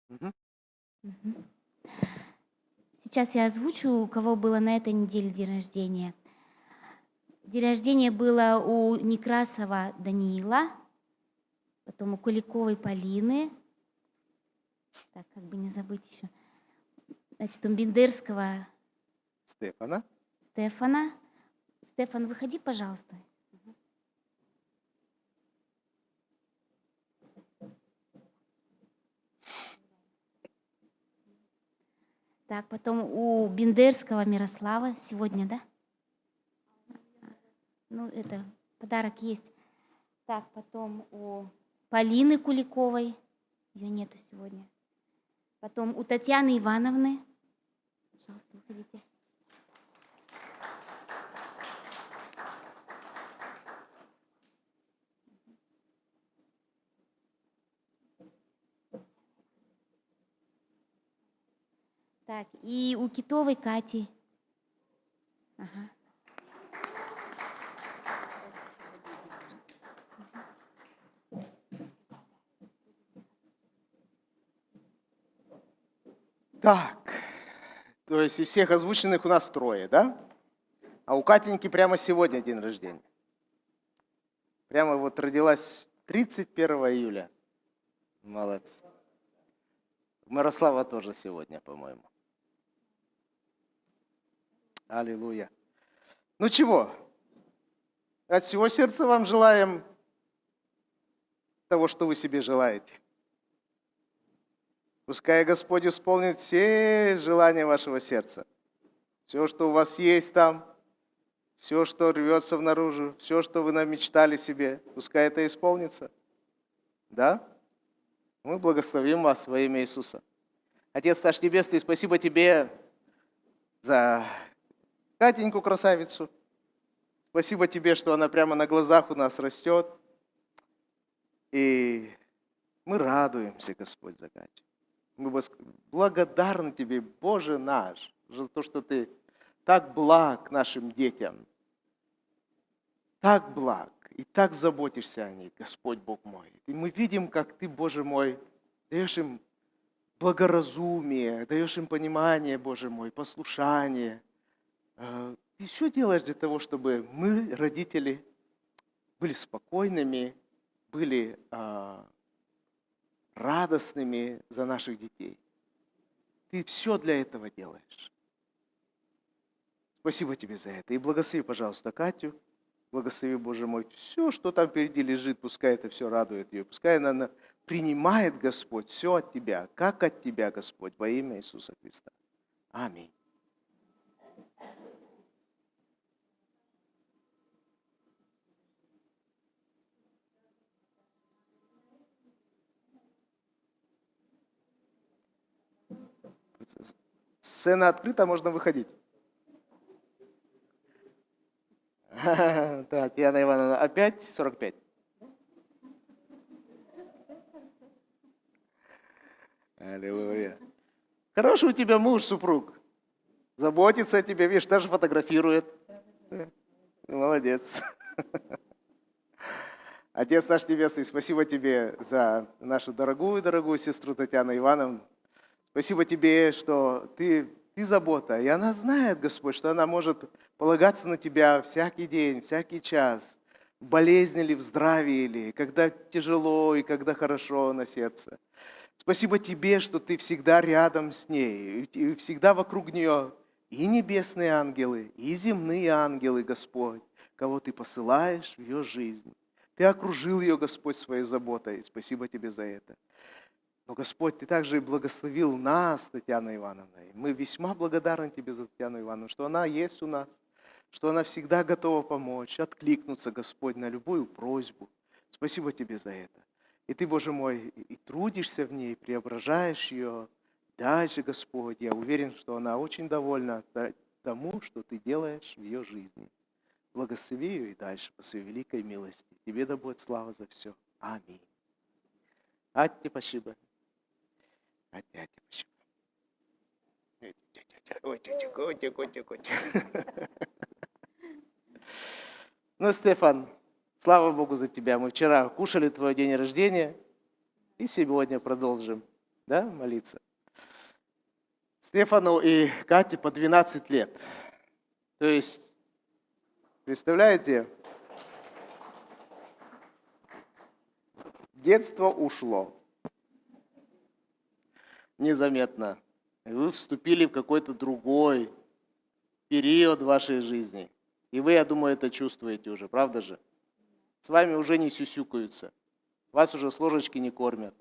Мгм. Мгм. Сейчас я озвучу, у кого было на этой неделе день рождения. День рождения было у Некрасова Даниила, потом у Куликовой Полины, так, как бы не забыть еще, значит, у Бендерского Стефана. Стефана. Стефан, выходи, пожалуйста. Так, потом у Бендерского Мирослава сегодня, да? Ну, это подарок есть. Так, потом у Полины Куликовой, ее нету сегодня. Потом у Татьяны Ивановны. Пожалуйста, выходите. Так, и у Китовой Кати. Ага. Так, то есть из всех озвученных у нас 3, да? А у Катеньки прямо сегодня день рождения. Прямо вот родилась 31 июля. Молодцы. У Мирослава тоже сегодня, по-моему. Аллилуйя. Ну чего? От всего сердца вам желаем того, что вы себе желаете. Пускай Господь исполнит все желания вашего сердца. Все, что у вас есть там, все, что рвется наружу, все, что вы намечтали себе, пускай это исполнится. Да? Мы благословим вас во имя Иисуса. Отец наш Небесный, спасибо Тебе за Катеньку красавицу. Спасибо Тебе, что она прямо на глазах у нас растет. И мы радуемся, Господь, за Катю. Мы благодарны Тебе, Боже наш, за то, что Ты так благ нашим детям. Так благ и так заботишься о них, Господь Бог мой. И мы видим, как Ты, Боже мой, даешь им благоразумие, даешь им понимание, Боже мой, послушание. Ты все делаешь для того, чтобы мы, родители, были спокойными, были радостными за наших детей. Ты все для этого делаешь. Спасибо Тебе за это. И благослови, пожалуйста, Катю. Благослови, Боже мой, все, что там впереди лежит, пускай это все радует ее. Пускай она принимает, Господь, все от Тебя, как от Тебя, Господь, во имя Иисуса Христа. Аминь. Сцена открыта, можно выходить. Татьяна Ивановна, опять 45? Аллилуйя. Хороший у тебя муж, супруг. Заботится о тебе, видишь, даже фотографирует. Молодец. Отец наш Небесный, спасибо Тебе за нашу дорогую сестру Татьяну Ивановну. Спасибо Тебе, что Ты забота. И она знает, Господь, что она может полагаться на Тебя всякий день, всякий час. В болезни ли, в здравии ли, когда тяжело и когда хорошо на сердце. Спасибо Тебе, что Ты всегда рядом с ней, и всегда вокруг нее и небесные ангелы, и земные ангелы, Господь, кого Ты посылаешь в ее жизнь. Ты окружил ее, Господь, своей заботой. Спасибо Тебе за это. Но, Господь, Ты также благословил нас, Татьяной Ивановной. Мы весьма благодарны Тебе за Татьяну Ивановну, что она есть у нас, что она всегда готова помочь, откликнуться, Господь, на любую просьбу. Спасибо Тебе за это. И Ты, Боже мой, и трудишься в ней, преображаешь ее. Дальше, Господь, я уверен, что она очень довольна тому, что Ты делаешь в ее жизни. Благослови ее и дальше по своей великой милости. Тебе да будет слава за все. Аминь. Атти, спасибо. Атти, спасибо. Ой, котик. Ну, Стефан, слава Богу за тебя. Мы вчера кушали твой день рождения и сегодня продолжим, да, молиться. Стефану и Кате по 12 лет. То есть, представляете, детство ушло незаметно. И вы вступили в какой-то другой период вашей жизни. И вы, я думаю, это чувствуете уже, правда же? С вами уже не сюсюкаются. Вас уже с ложечки не кормят.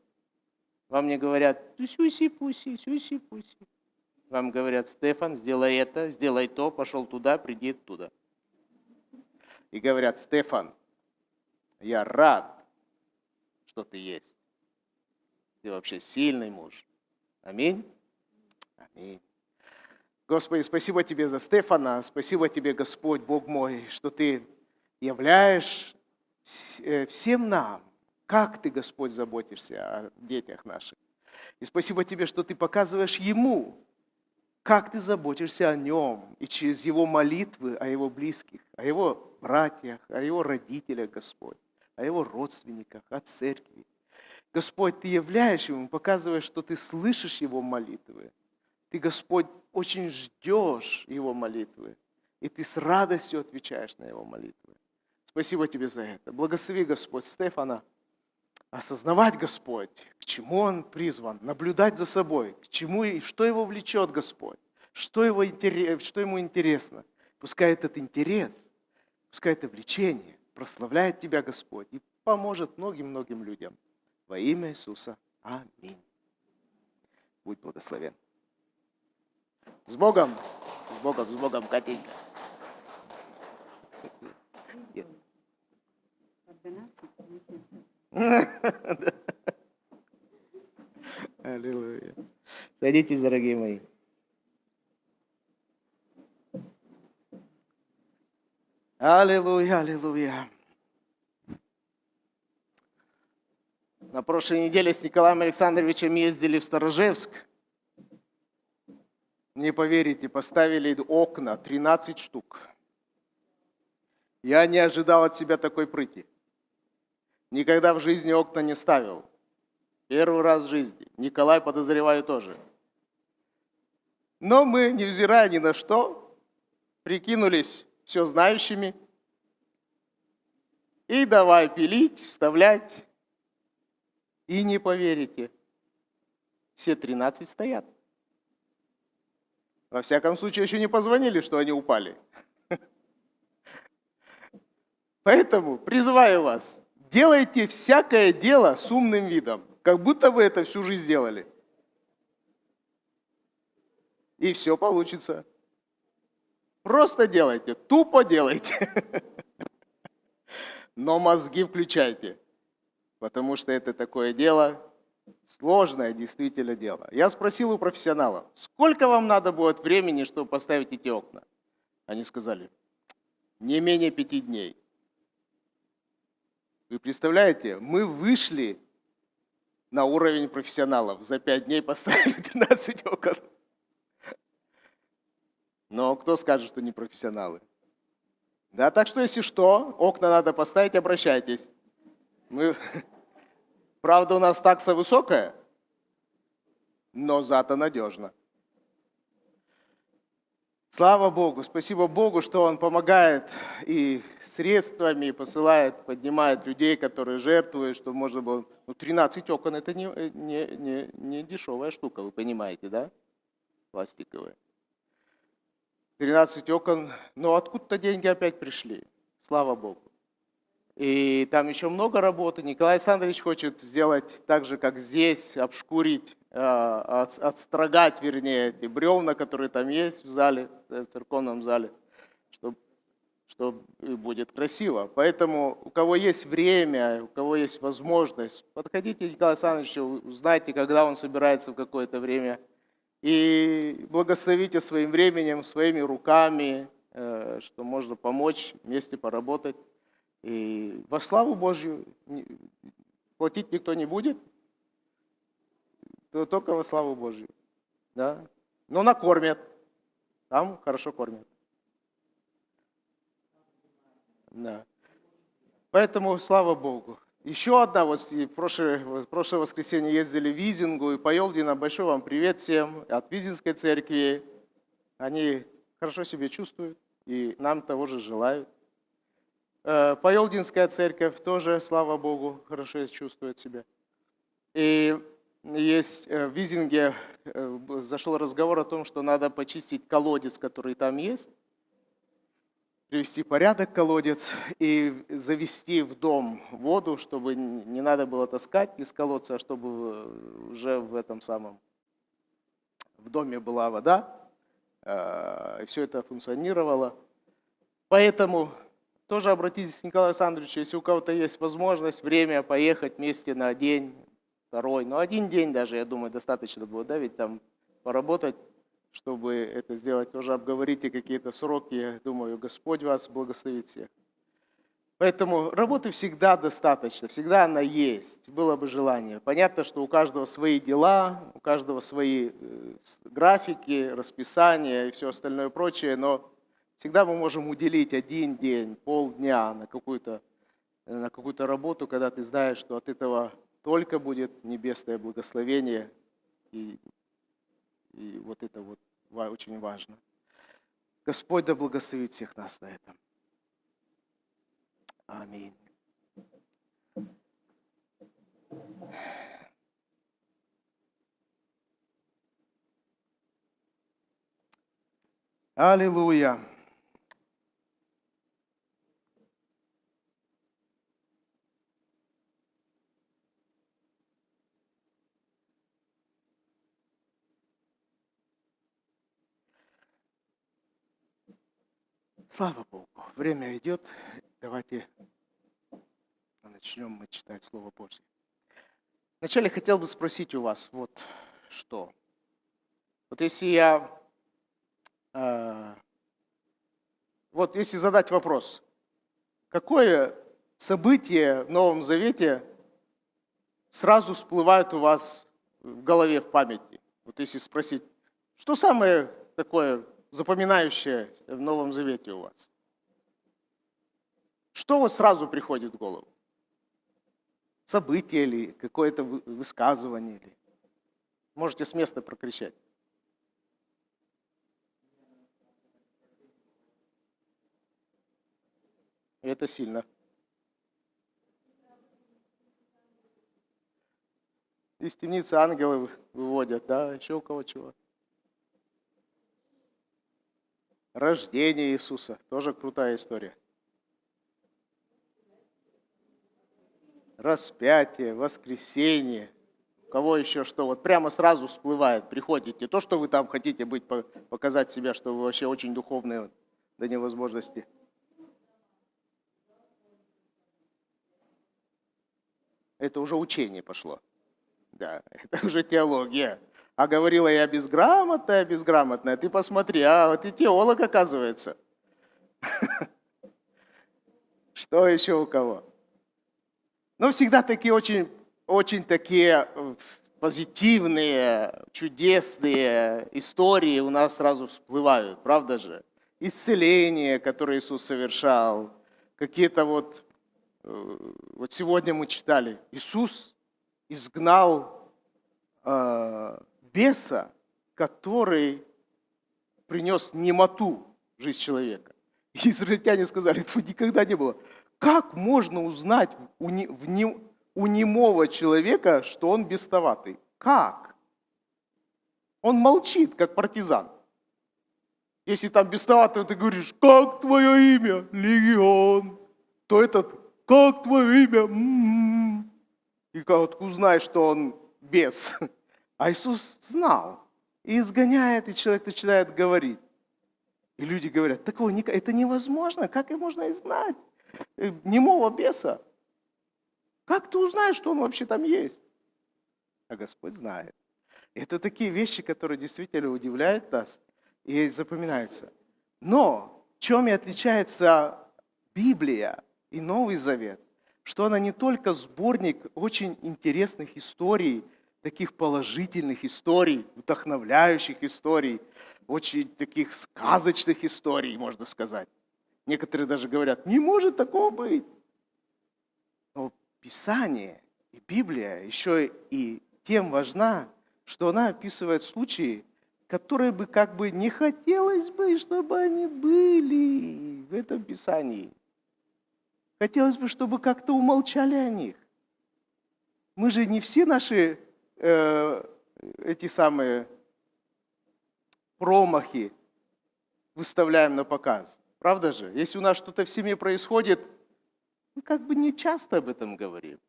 Вам не говорят сюси-пуси, сюси-пуси. Вам говорят: Стефан, сделай это, сделай то, пошел туда, приди оттуда. И говорят: Стефан, я рад, что ты есть. Ты вообще сильный муж. Аминь. Аминь. Господи, спасибо Тебе за Стефана, спасибо Тебе, Господь, Бог мой, что Ты являешь всем нам, как Ты, Господь, заботишься о детях наших. И спасибо Тебе, что Ты показываешь ему, как Ты заботишься о нем, и через его молитвы о его близких, о его братьях, о его родителях, Господь, о его родственниках, о церкви. Господь, Ты являешь ему, показываешь, что Ты слышишь его молитвы. Ты, Господь, очень ждешь его молитвы, и Ты с радостью отвечаешь на его молитвы. Спасибо Тебе за это. Благослови, Господь, Стефана осознавать, Господь, к чему он призван, наблюдать за собой, к чему и что его влечет, Господь, что ему интересно. Пускай этот интерес, пускай это влечение прославляет Тебя, Господь, и поможет многим-многим людям. Во имя Иисуса. Аминь. Будь благословен. С Богом, Катенька. Аллилуйя. Садитесь, дорогие мои. Аллилуйя, аллилуйя. На прошлой неделе с Николаем Александровичем ездили в Сторожевск. Не поверите, поставили окна 13 штук. Я не ожидал от себя такой прыти. Никогда в жизни окна не ставил. Первый раз в жизни. Николай, подозреваю, тоже. Но мы, невзирая ни на что, прикинулись все знающими. И давай пилить, вставлять. И не поверите, все 13 стоят. Во всяком случае, еще не позвонили, что они упали. Поэтому призываю вас, делайте всякое дело с умным видом, как будто вы это всю жизнь делали. И все получится. Просто делайте, тупо делайте. Но мозги включайте, потому что это такое дело, сложное действительно дело. Я спросил у профессионалов, сколько вам надо будет времени, чтобы поставить эти окна? Они сказали, не менее 5 дней. Вы представляете, мы вышли на уровень профессионалов. За 5 дней поставили 12 окон. Но кто скажет, что не профессионалы? Да, так что, если что, окна надо поставить, обращайтесь. Правда, у нас такса высокая, но зато надежно. Слава Богу, спасибо Богу, что Он помогает и средствами, посылает, поднимает людей, которые жертвуют, чтобы можно было... 13 окон – это не дешевая штука, вы понимаете, да? Пластиковые. 13 окон, но откуда-то деньги опять пришли. Слава Богу. И там еще много работы. Николай Александрович хочет сделать так же, как здесь, обшкурить, отстрогать, вернее, эти бревна, которые там есть в зале, в церковном зале, чтобы что и будет красиво. Поэтому у кого есть время, у кого есть возможность, подходите к Николаю Александровичу, узнайте, когда он собирается в какое-то время, и благословите своим временем, своими руками, что можно помочь, вместе поработать. И во славу Божью платить никто не будет, то только во славу Божью. Да? Но накормят, там хорошо кормят. Да. Поэтому слава Богу. Еще одна, вот в прошлое воскресенье ездили в Визингу, и по Елдина большой вам привет всем от Визинской церкви. Они хорошо себя чувствуют, и нам того же желают. Поелдинская церковь тоже, слава Богу, хорошо чувствует себя. И есть в Визинге зашел разговор о том, что надо почистить колодец, который там есть, привести в порядок колодец и завести в дом воду, чтобы не надо было таскать из колодца, а чтобы уже в доме была вода, и все это функционировало. Поэтому тоже обратитесь к Николаю Александровичу, если у кого-то есть возможность, время поехать вместе на день, второй, но один день даже, я думаю, достаточно будет, да, ведь там поработать, чтобы это сделать, тоже обговорите какие-то сроки, я думаю, Господь вас благословит всех. Поэтому работы всегда достаточно, всегда она есть, было бы желание. Понятно, что у каждого свои дела, у каждого свои графики, расписания и все остальное прочее, но всегда мы можем уделить один день, полдня на какую-то работу, когда ты знаешь, что от этого только будет небесное благословение, и вот это вот очень важно. Господь да благословит всех нас на этом. Аминь. Аллилуйя. Слава Богу. Время идет. Давайте начнем мы читать Слово Божье. Вначале хотел бы спросить у вас вот что. Вот если если задать вопрос, какое событие в Новом Завете сразу всплывает у вас в голове, в памяти? Вот если спросить, что самое такое запоминающее в Новом Завете у вас? Что вот сразу приходит в голову? Событие или какое-то высказывание? Можете с места прокричать. Это сильно. Из темницы ангелы выводят, да? Еще у кого чего? Рождение Иисуса. Тоже крутая история. Распятие, воскресение. У кого еще что? Вот прямо сразу всплывает, приходит. Не то, что вы там хотите показать себя, что вы вообще очень духовные до невозможности. Это уже учение пошло. Да, это уже теология. А говорила я безграмотная. Ты посмотри, а вот и теолог оказывается. Что еще у кого? Но всегда такие очень такие позитивные, чудесные истории у нас сразу всплывают, правда же? Исцеления, которые Иисус совершал, какие-то вот сегодня мы читали, Иисус изгнал беса, который принес немоту в жизнь человека. И израильтяне сказали, этого никогда не было. Как можно узнать у немого человека, что он бесноватый? Как? Он молчит, как партизан. Если там бесноватый, ты говоришь, как твое имя? Легион. То этот, как твое имя? И как узнаешь, что он бес? А Иисус знал. И изгоняет, и человек начинает говорить. И люди говорят, такого это невозможно, как и можно изгнать немого беса? Как ты узнаешь, что он вообще там есть? А Господь знает. Это такие вещи, которые действительно удивляют нас и запоминаются. Но чем и отличается Библия и Новый Завет, что она не только сборник очень интересных историй, таких положительных историй, вдохновляющих историй, очень таких сказочных историй, можно сказать. Некоторые даже говорят, не может такого быть. Но Писание и Библия еще и тем важна, что она описывает случаи, которые бы как бы не хотелось бы, чтобы они были в этом Писании. Хотелось бы, чтобы как-то умолчали о них. Мы же не все наши эти самые промахи выставляем на показ. Правда же? Если у нас что-то в семье происходит, мы как бы не часто об этом говорим.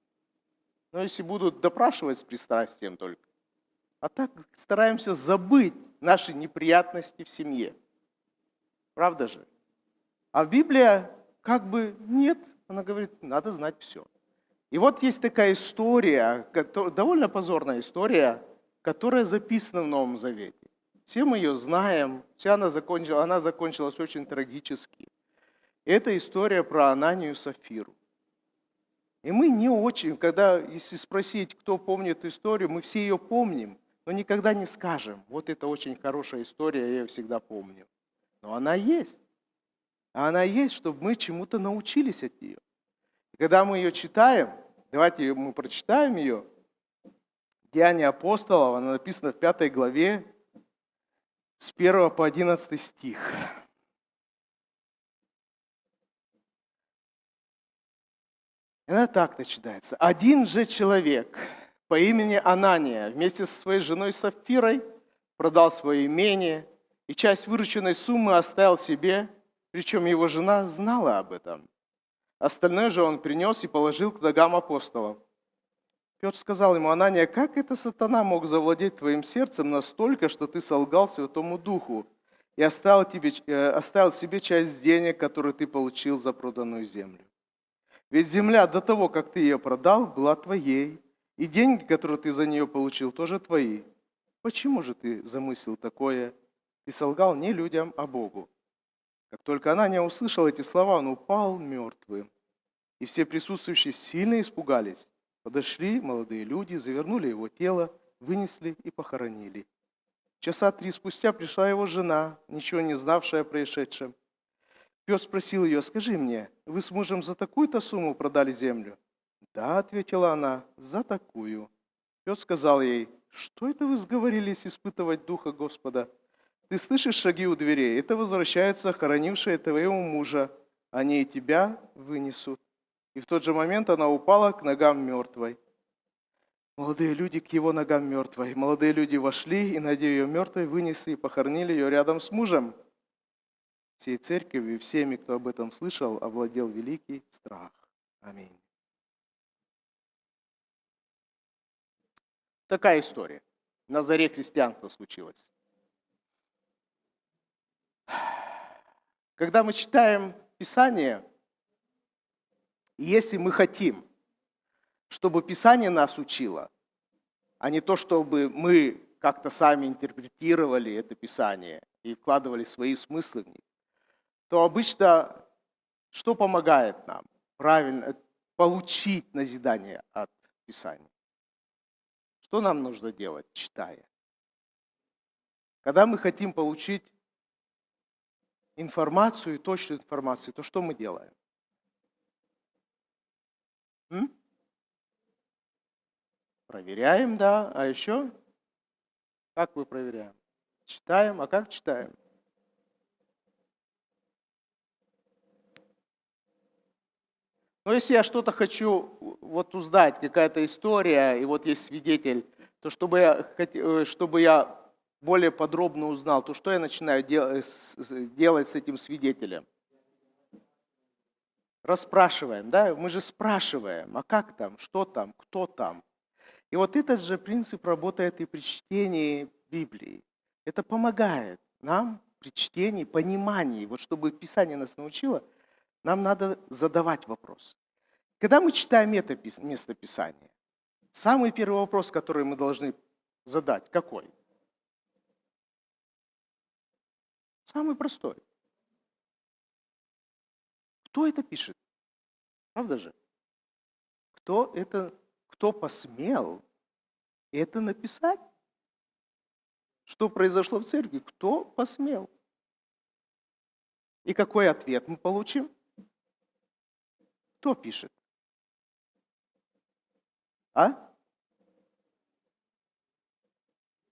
Но если будут допрашивать с пристрастием только. А так стараемся забыть наши неприятности в семье. Правда же? А Библия как бы нет. Она говорит, надо знать все. И вот есть такая история, довольно позорная история, которая записана в Новом Завете. Все мы ее знаем, она закончилась очень трагически. Это история про Ананию и Сапфиру. И мы не очень, если спросить, кто помнит эту историю, мы все ее помним, но никогда не скажем, вот это очень хорошая история, я ее всегда помню. Но она есть. А она есть, чтобы мы чему-то научились от нее. И когда мы ее читаем, давайте мы прочитаем ее, Деяния апостолов, она написана в 5 главе, с 1 по 11 стих. Она так начинается. Один же человек по имени Анания вместе со своей женой Сапфирой продал свое имение и часть вырученной суммы оставил себе, причем его жена знала об этом. Остальное же он принес и положил к ногам апостолов. Петр сказал ему, Анания, как это сатана мог завладеть твоим сердцем настолько, что ты солгал Святому Духу и оставил себе часть денег, которые ты получил за проданную землю? Ведь земля до того, как ты ее продал, была твоей, и деньги, которые ты за нее получил, тоже твои. Почему же ты замыслил такое? Ты солгал не людям, а Богу. Как только Анания услышал эти слова, он упал мертвым. И все присутствующие сильно испугались. Подошли молодые люди, завернули его тело, вынесли и похоронили. Часа 3 спустя пришла его жена, ничего не знавшая о происшедшем. Петр спросил ее, скажи мне, вы с мужем за такую-то сумму продали землю? Да, ответила она, за такую. Петр сказал ей, что это вы сговорились испытывать Духа Господа? Ты слышишь шаги у дверей, это возвращаются хоронившие твоего мужа, они и тебя вынесут. И в тот же момент она упала к ногам мертвой. Молодые люди к его ногам мертвой. Молодые люди вошли и, найдя ее мертвой, вынесли и похоронили ее рядом с мужем. Всей церковью и всеми, кто об этом слышал, овладел великий страх. Аминь. Такая история. На заре христианства случилась. Когда мы читаем Писание, если мы хотим, чтобы Писание нас учило, а не то, чтобы мы как-то сами интерпретировали это Писание и вкладывали свои смыслы в них, то обычно что помогает нам правильно получить назидание от Писания? Что нам нужно делать, читая? Когда мы хотим получить информацию, точную информацию, то что мы делаем? Проверяем, да. А еще? Как мы проверяем? Читаем. А как читаем? Но если я что-то хочу вот узнать, какая-то история, и вот есть свидетель, то чтобы я более подробно узнал, то что я начинаю делать с этим свидетелем? Расспрашиваем, да? Мы же спрашиваем, а как там, что там, кто там? И вот этот же принцип работает и при чтении Библии. Это помогает нам при чтении, понимании, вот чтобы Писание нас научило, нам надо задавать вопрос. Когда мы читаем это место Писания, самый первый вопрос, который мы должны задать, какой? Самый простой. Кто это пишет? Правда же? Кто посмел это написать? Что произошло в церкви? Кто посмел? И какой ответ мы получим? Кто пишет? А?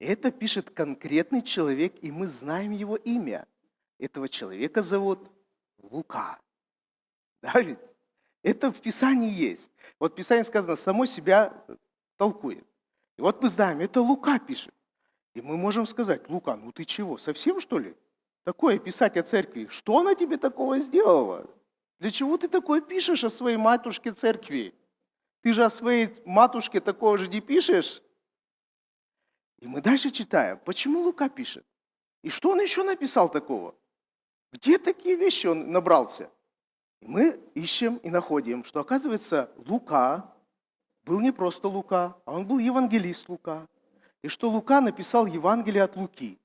Это пишет конкретный человек, и мы знаем его имя. Этого человека зовут Лука. Да ведь? Это в Писании есть. Вот в Писании сказано, само себя толкует. И вот мы знаем, это Лука пишет. И мы можем сказать, Лука, ну ты чего, совсем что ли? Такое писать о церкви. Что она тебе такого сделала? Для чего ты такое пишешь о своей матушке церкви? Ты же о своей матушке такого же не пишешь? И мы дальше читаем, почему Лука пишет? И что он еще написал такого? Где такие вещи он набрался? И мы ищем и находим, что, оказывается, Лука был не просто Лука, а он был евангелист Лука. И что Лука написал Евангелие от Луки.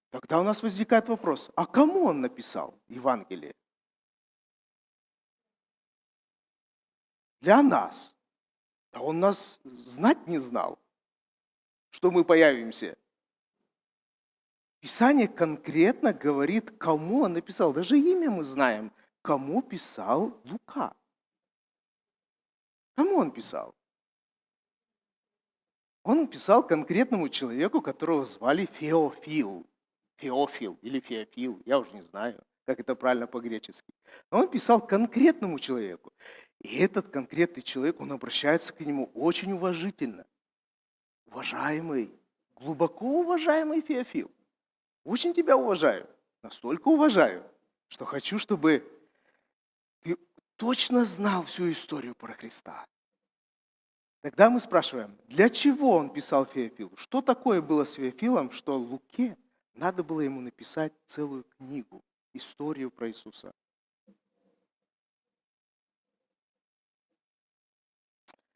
Тогда у нас возникает вопрос, а кому он написал Евангелие? Для нас. А он нас знать не знал, что мы появимся. Писание конкретно говорит, кому он написал. Даже имя мы знаем, кому писал Лука. Кому он писал? Он писал конкретному человеку, которого звали Феофил. Феофил или Феофил, я уже не знаю, как это правильно по-гречески. Но он писал конкретному человеку. И этот конкретный человек, он обращается к нему очень уважительно. Уважаемый, глубоко уважаемый Феофил, очень тебя уважаю, настолько уважаю, что хочу, чтобы ты точно знал всю историю про Христа. Тогда мы спрашиваем, для чего он писал Феофилу? Что такое было с Феофилом, что Луке надо было ему написать целую книгу, историю про Иисуса?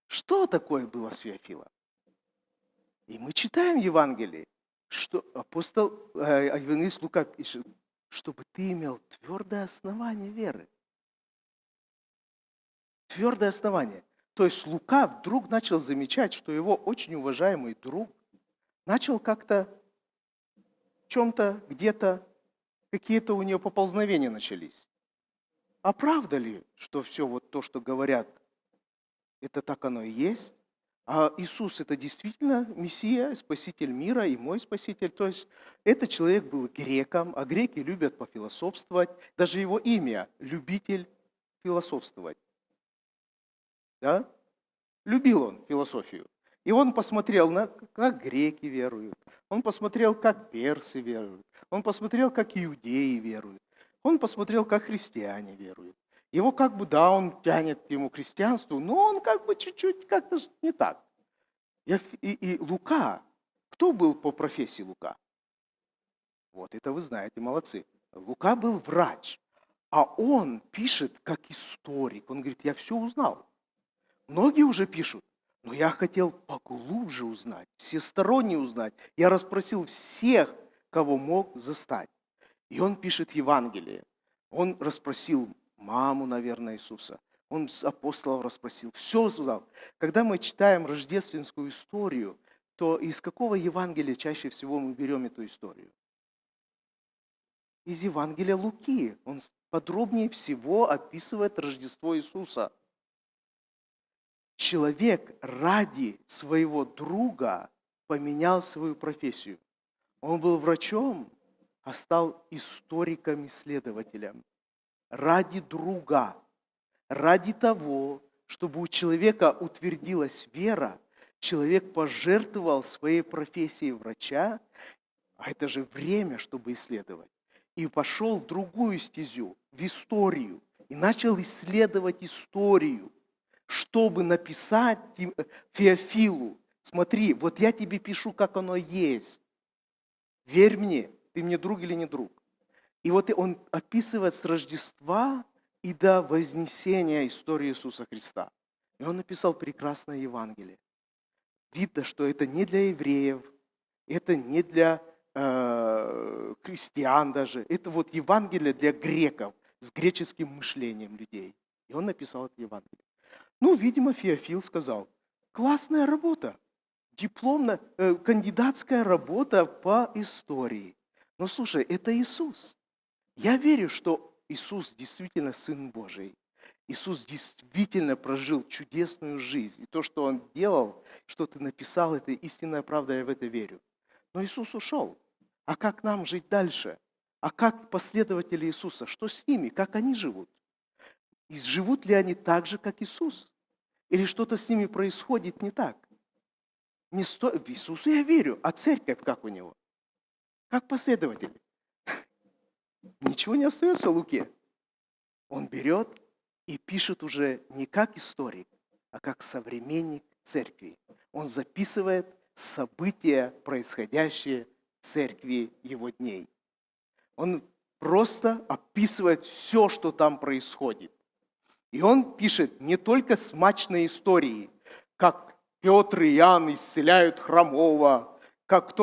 Что такое было с Феофилом? И мы читаем Евангелие, что евангелист Лука пишет, чтобы ты имел твердое основание веры. Твердое основание. То есть Лука вдруг начал замечать, что его очень уважаемый друг начал как-то в чем-то, где-то, какие-то у него поползновения начались. А правда ли, что все вот то, что говорят, это так оно и есть? А Иисус это действительно Мессия, Спаситель мира и мой Спаситель. То есть этот человек был греком, а греки любят пофилософствовать. Даже его имя – любитель философствовать. Да? Любил он философию. И он посмотрел, как греки веруют. Он посмотрел, как персы веруют. Он посмотрел, как иудеи веруют. Он посмотрел, как христиане веруют. Его как бы, да, он тянет к ему христианству, но он как бы чуть-чуть как-то не так. И Лука, кто был по профессии Лука? Вот это вы знаете, молодцы. Лука был врач, а он пишет как историк. Он говорит, я все узнал. Многие уже пишут, но я хотел поглубже узнать, всесторонне узнать. Я расспросил всех, кого мог застать. И он пишет Евангелие. Он расспросил маму, наверное, Иисуса. Он с апостолов расспросил. Все узнал. Когда мы читаем рождественскую историю, то из какого Евангелия чаще всего мы берем эту историю? Из Евангелия Луки. Он подробнее всего описывает Рождество Иисуса. Человек ради своего друга поменял свою профессию. Он был врачом, а стал историком-исследователем. Ради друга, ради того, чтобы у человека утвердилась вера, человек пожертвовал своей профессией врача, а это же время, чтобы исследовать, и пошел в другую стезю, в историю, и начал исследовать историю, чтобы написать Феофилу, смотри, вот я тебе пишу, как оно есть. Верь мне, ты мне друг или не друг. И вот он описывает с Рождества и до Вознесения историю Иисуса Христа. И он написал прекрасное Евангелие. Видно, что это не для евреев, это не для христиан даже. Это вот Евангелие для греков с греческим мышлением людей. И он написал это Евангелие. Ну, видимо, Феофил сказал, классная работа, кандидатская работа по истории. Но слушай, это Иисус. Я верю, что Иисус действительно Сын Божий. Иисус действительно прожил чудесную жизнь. И то, что Он делал, что ты написал, это истинная правда, я в это верю. Но Иисус ушел. А как нам жить дальше? А как последователи Иисуса? Что с ними? Как они живут? И живут ли они так же, как Иисус? Или что-то с ними происходит не так? В Иисуса я верю, а церковь как у Него? Как последователи? Ничего не остается Луке. Он берет и пишет уже не как историк, а как современник церкви. Он записывает события, происходящие в церкви его дней. Он просто описывает все, что там происходит. И он пишет не только смачные истории, как Петр и Иоанн исцеляют хромого, как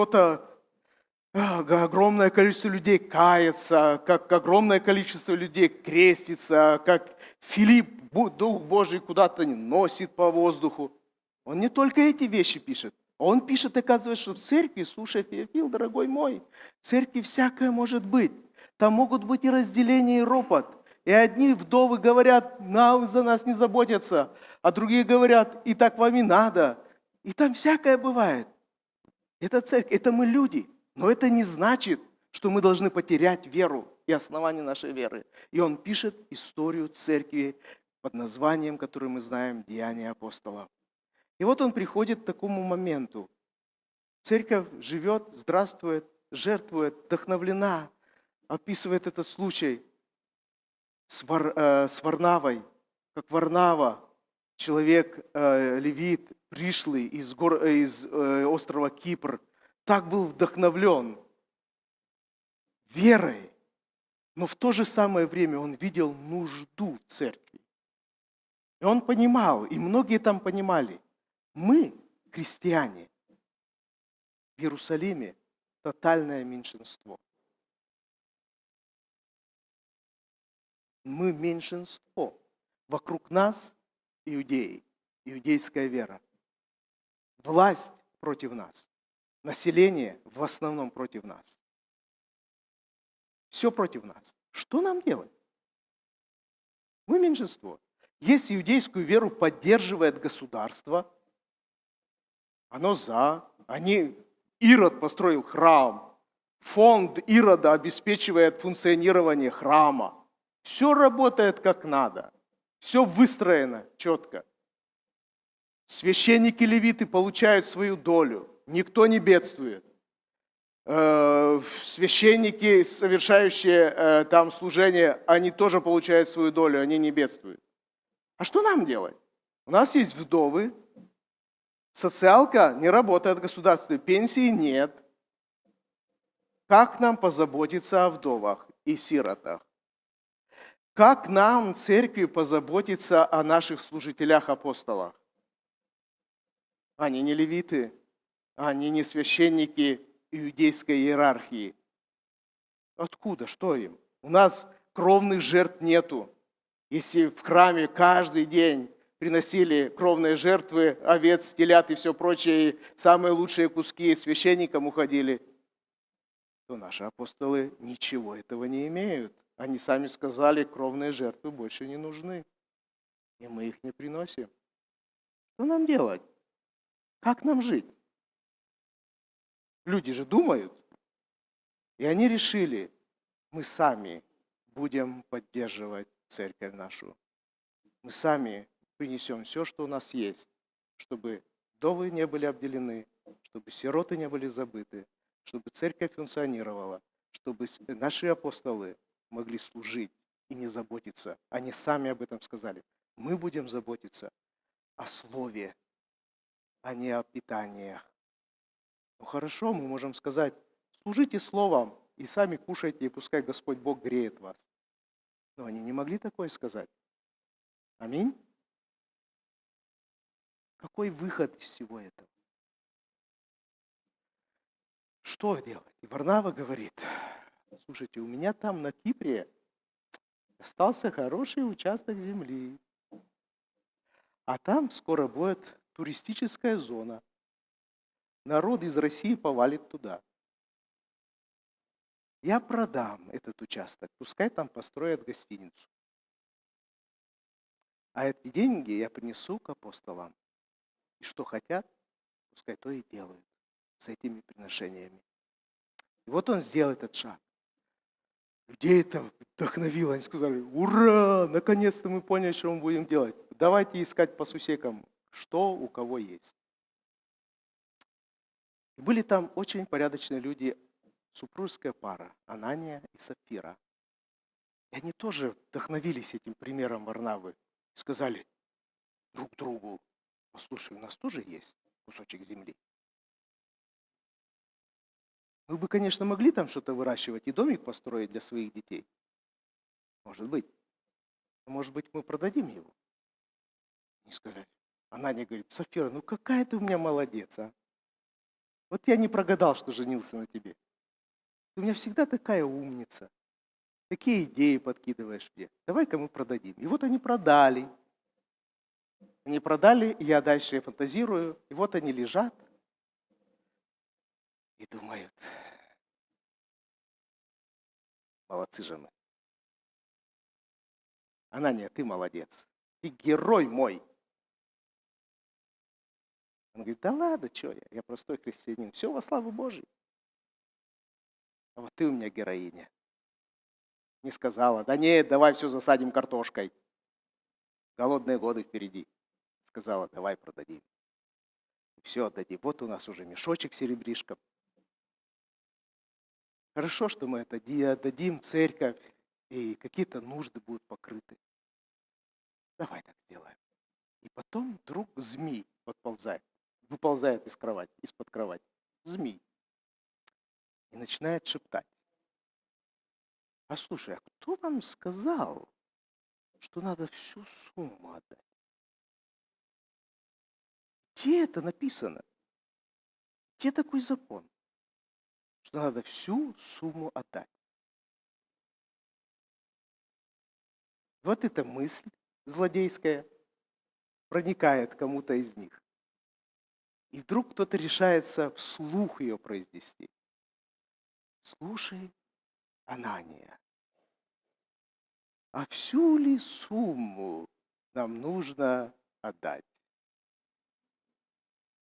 огромное количество людей кается, как огромное количество людей крестится, как Филипп, Дух Божий, куда-то носит по воздуху. Он не только эти вещи пишет. Он пишет, оказывается, что в церкви, слушай, Феофил, дорогой мой, в церкви всякое может быть. Там могут быть и разделения, и ропот. И одни вдовы говорят, за нас не заботятся, а другие говорят, и так вам и надо. И там всякое бывает. Это церковь, это мы люди. Но это не значит, что мы должны потерять веру и основание нашей веры. И он пишет историю церкви под названием, которое мы знаем, «Деяния апостолов». И вот он приходит к такому моменту. Церковь живет, здравствует, жертвует, вдохновлена, описывает этот случай с Варнавой, как Варнава, человек, левит, пришлый из острова Кипр, так был вдохновлен верой, но в то же самое время он видел нужду в церкви. И он понимал, и многие там понимали, мы, христиане, в Иерусалиме тотальное меньшинство. Мы меньшинство. Вокруг нас иудеи, иудейская вера. Власть против нас. Население в основном против нас. Все против нас. Что нам делать? Мы меньшинство. Если иудейскую веру поддерживает государство, оно за. Ирод построил храм. Фонд Ирода обеспечивает функционирование храма. Все работает как надо. Все выстроено четко. Священники левиты получают свою долю. Никто не бедствует. Священники, совершающие там служение, они тоже получают свою долю, они не бедствуют. А что нам делать? У нас есть вдовы, социалка не работает государственной, пенсии нет. Как нам позаботиться о вдовах и сиротах? Как нам, церкви, позаботиться о наших служителях-апостолах? Они не левиты, они не священники иудейской иерархии. Откуда? Что им? У нас кровных жертв нету. Если в храме каждый день приносили кровные жертвы, овец, телят и все прочее, и самые лучшие куски священникам уходили, то наши апостолы ничего этого не имеют. Они сами сказали, кровные жертвы больше не нужны. И мы их не приносим. Что нам делать? Как нам жить? Люди же думают. И они решили, мы сами будем поддерживать церковь нашу. Мы сами принесем все, что у нас есть, чтобы вдовы не были обделены, чтобы сироты не были забыты, чтобы церковь функционировала, чтобы наши апостолы могли служить и не заботиться. Они сами об этом сказали. Мы будем заботиться о слове, а не о питании. Ну хорошо, мы можем сказать, служите словом, и сами кушайте, и пускай Господь Бог греет вас. Но они не могли такое сказать. Аминь. Какой выход из всего этого? Что делать? И Варнава говорит, слушайте, у меня там на Кипре остался хороший участок земли, а там скоро будет туристическая зона. Народ из России повалит туда. Я продам этот участок, пускай там построят гостиницу. А эти деньги я принесу к апостолам. И что хотят, пускай то и делают с этими приношениями. И вот он сделал этот шаг. Людей это вдохновило. Они сказали, ура, наконец-то мы поняли, что мы будем делать. Давайте искать по сусекам, что у кого есть. И были там очень порядочные люди, супружеская пара, Анания и Сапфира. И они тоже вдохновились этим примером Варнавы. Сказали друг другу, послушай, у нас тоже есть кусочек земли. Мы бы, конечно, могли там что-то выращивать и домик построить для своих детей. Может быть. Но, может быть, мы продадим его. Не сказать. Анания говорит, Сапфира, ну какая ты у меня молодец, а? Вот я не прогадал, что женился на тебе. Ты у меня всегда такая умница. Такие идеи подкидываешь мне. Давай-ка мы продадим. И вот они продали. Они продали, и я дальше фантазирую. И вот они лежат. И думают, молодцы же мы. Анания, ты молодец. Ты герой мой. Он говорит, да ладно, что я простой христианин. Все во славу Божию. А вот ты у меня героиня. Не сказала, да нет, давай все засадим картошкой. Голодные годы впереди. Сказала, давай продадим. Все отдадим. Вот у нас уже мешочек серебришка. Хорошо, что мы это отдадим, церковь, и какие-то нужды будут покрыты. Давай так сделаем. И потом вдруг змей выползает из кровати, из-под кровати. Змей. И начинает шептать. А слушай, а кто вам сказал, что надо всю сумму отдать? Где это написано? Где такой закон? Что надо всю сумму отдать. Вот эта мысль злодейская проникает кому-то из них. И вдруг кто-то решается вслух ее произнести. Слушай, Анания, а всю ли сумму нам нужно отдать?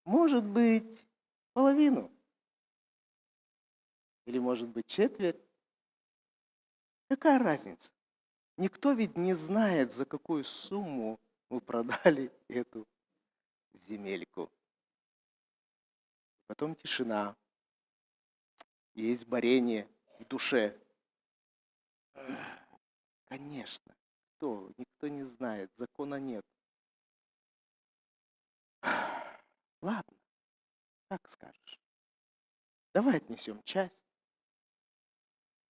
Может быть, половину? Или, может быть, четверть? Какая разница? Никто ведь не знает, за какую сумму мы продали эту земельку. Потом тишина. Есть борение в душе. Конечно, никто не знает, закона нет. Ладно, как скажешь. Давай отнесем часть.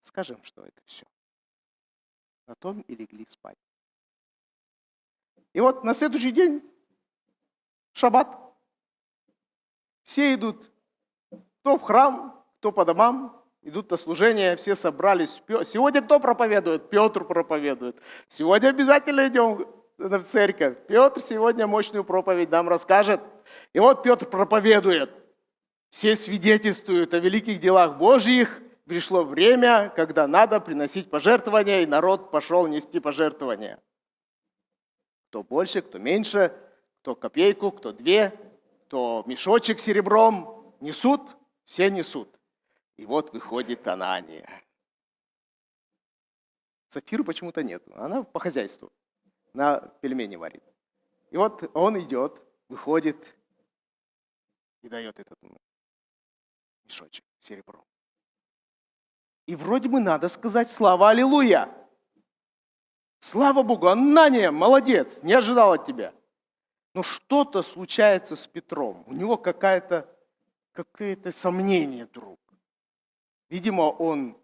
Скажем, что это все. На том и легли спать. И вот на следующий день, шаббат, все идут, кто в храм, кто по домам, идут на служение, все собрались. Сегодня кто проповедует? Петр проповедует. Сегодня обязательно идем в церковь. Петр сегодня мощную проповедь нам расскажет. И вот Петр проповедует. Все свидетельствуют о великих делах Божьих. Пришло время, когда надо приносить пожертвования, и народ пошел нести пожертвования. Кто больше, кто меньше, кто копейку, кто две, кто мешочек серебром. Несут, все несут. И вот выходит Анания. Сапфиры почему-то нет. Она по хозяйству. На пельмени варит. И вот он идет, выходит и дает этот мешочек серебром. И вроде бы надо сказать слава аллилуйя. Слава Богу, Анания, молодец, не ожидал от тебя. Но что-то случается с Петром. У него какое-то сомнение вдруг. Видимо, он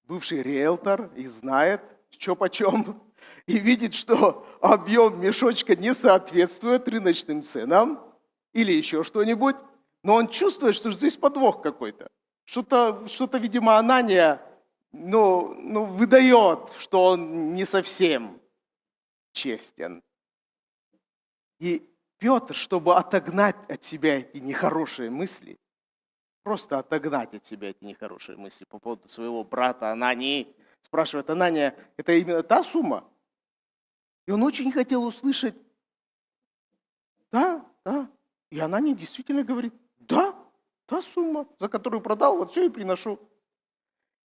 бывший риэлтор и знает, что почем, и видит, что объем мешочка не соответствует рыночным ценам или еще что-нибудь, но он чувствует, что здесь подвох какой-то. Что-то, видимо, Анания выдает, что он не совсем честен. И Петр, чтобы отогнать от себя эти нехорошие мысли, просто отогнать от себя эти нехорошие мысли по поводу своего брата Анании, спрашивает: Анания, это именно та сумма? И он очень хотел услышать: да. И Анания действительно говорит: да, та сумма, за которую продал, вот все и приношу.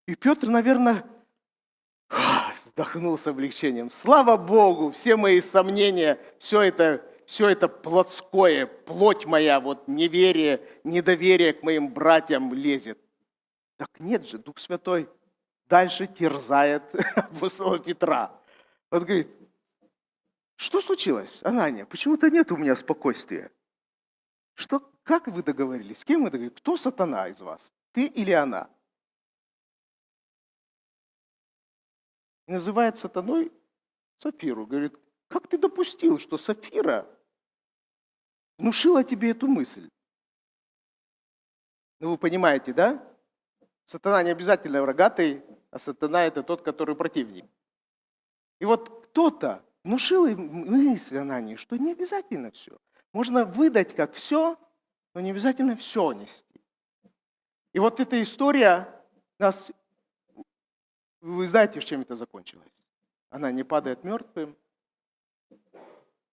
И Петр, наверное, вздохнул с облегчением. Слава Богу, все мои сомнения, все это плотское, плоть моя, вот неверие, недоверие к моим братьям лезет. Так нет же, Дух Святой дальше терзает апостола Петра. Он говорит: что случилось, Анания? Почему-то нет у меня спокойствия. Как вы договорились? С кем вы договорились? Кто сатана из вас? Ты или она? И называет сатаной Сапфиру. Говорит: как ты допустил, что Сапфира внушила тебе эту мысль? Ну, вы понимаете, да? Сатана не обязательно рогатый, а сатана – это тот, который противник. И вот кто-то внушил им мысль Анании, что не обязательно все. Можно выдать как все, но не обязательно все нести. И вот эта история нас... Вы знаете, чем это закончилось? Она не падает мертвым,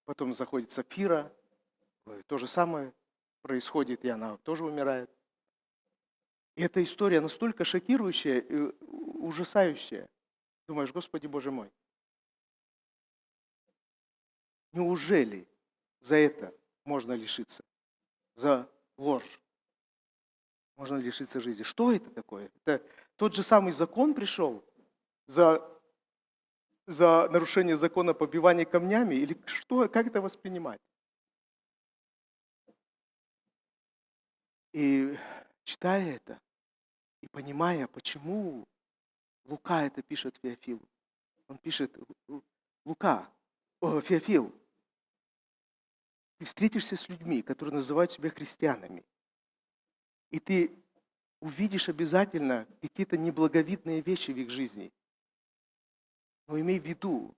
потом заходит Сапфира, то же самое происходит, и она тоже умирает. И эта история настолько шокирующая и ужасающая. Думаешь: Господи Боже мой, неужели за это можно лишиться? За ложь можно лишиться жизни? Что это такое? Это тот же самый закон пришел за нарушение закона побивания камнями? Или что? Как это воспринимать? И читая это, и понимая, почему Лука это пишет Феофилу, он пишет: Феофил, ты встретишься с людьми, которые называют себя христианами, и ты увидишь обязательно какие-то неблаговидные вещи в их жизни. Но имей в виду,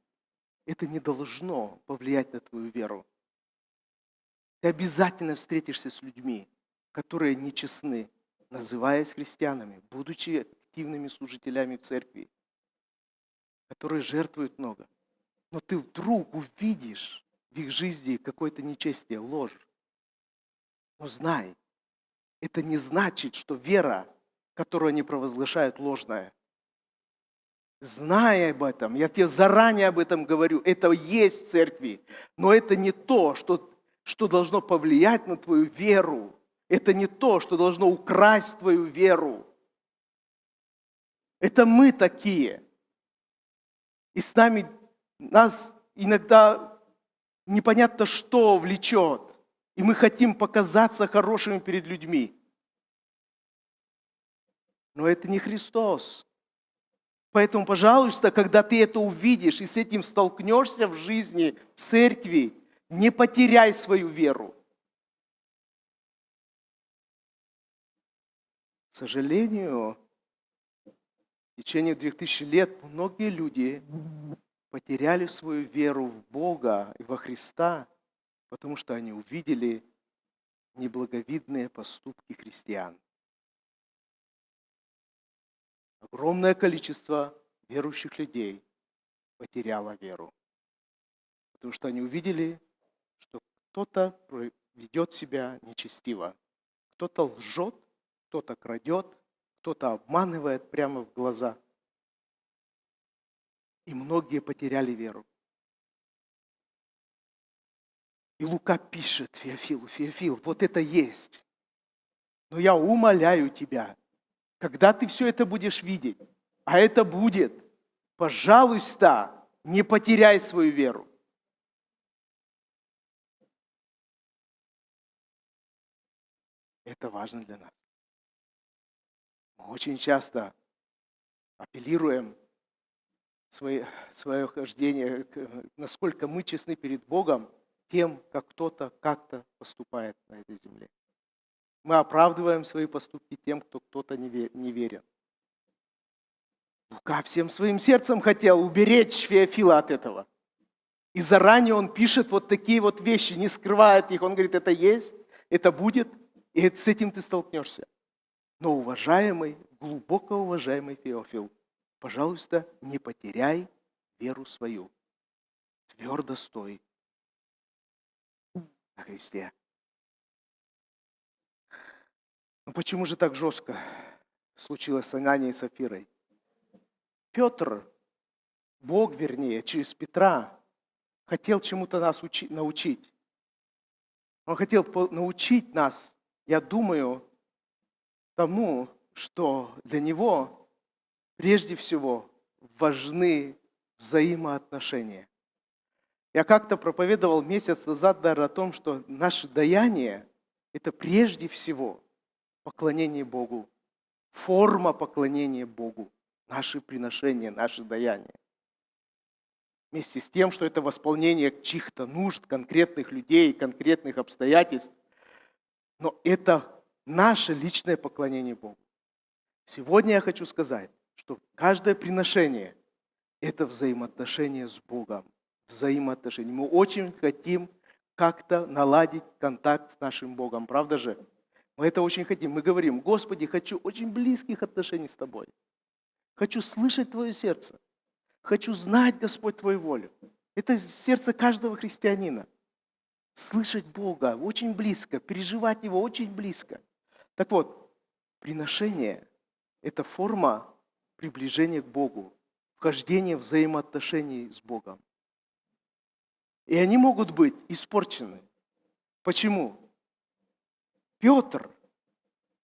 это не должно повлиять на твою веру. Ты обязательно встретишься с людьми, которые нечестны, называясь христианами, будучи активными служителями в церкви, которые жертвуют много. Но ты вдруг увидишь в их жизни какое-то нечестие, ложь. Но знай, это не значит, что вера, которую они провозглашают, ложная. Знай об этом, я тебе заранее об этом говорю, это есть в церкви, но это не то, что должно повлиять на твою веру. Это не то, что должно украсть твою веру. Это мы такие. И нас иногда непонятно что влечет. И мы хотим показаться хорошими перед людьми. Но это не Христос. Поэтому, пожалуйста, когда ты это увидишь и с этим столкнешься в жизни церкви, не потеряй свою веру. К сожалению, в течение 2000 лет многие люди потеряли свою веру в Бога и во Христа, потому что они увидели неблаговидные поступки христиан. Огромное количество верующих людей потеряло веру, потому что они увидели, что кто-то ведет себя нечестиво, кто-то лжет, кто-то крадет, кто-то обманывает прямо в глаза. И многие потеряли веру. И Лука пишет Феофилу: Феофил, вот это есть. Но я умоляю тебя, когда ты все это будешь видеть, а это будет, пожалуйста, не потеряй свою веру. Это важно для нас. Очень часто апеллируем свое хождение, насколько мы честны перед Богом тем, как кто-то как-то поступает на этой земле. Мы оправдываем свои поступки тем, кто-то не верен. Лука всем своим сердцем хотел уберечь Феофила от этого. И заранее он пишет вот такие вот вещи, не скрывает их. Он говорит, это есть, это будет, и с этим ты столкнешься. Но, уважаемый, глубоко уважаемый Феофил, пожалуйста, не потеряй веру свою. Твердо стой на Христе. Ну почему же так жестко случилось с Ананией и Сапфирой? Петр, Бог, вернее, через Петра хотел чему-то нас научить. Он хотел научить нас, я думаю, тому, что для него прежде всего важны взаимоотношения. Я как-то проповедовал месяц назад даже о том, что наше даяние – это прежде всего поклонение Богу, форма поклонения Богу, наши приношения, наши даяния. Вместе с тем, что это восполнение чьих-то нужд, конкретных людей, конкретных обстоятельств, но это наше личное поклонение Богу. Сегодня я хочу сказать, что каждое приношение – это взаимоотношение с Богом. Взаимоотношения. Мы очень хотим как-то наладить контакт с нашим Богом, правда же? Мы это очень хотим. Мы говорим, Господи, хочу очень близких отношений с Тобой. Хочу слышать Твое сердце. Хочу знать, Господь, Твою волю. Это сердце каждого христианина. Слышать Бога очень близко, переживать Его очень близко. Так вот, приношение – это форма приближения к Богу, вхождения в взаимоотношения с Богом. И они могут быть испорчены. Почему? Петр,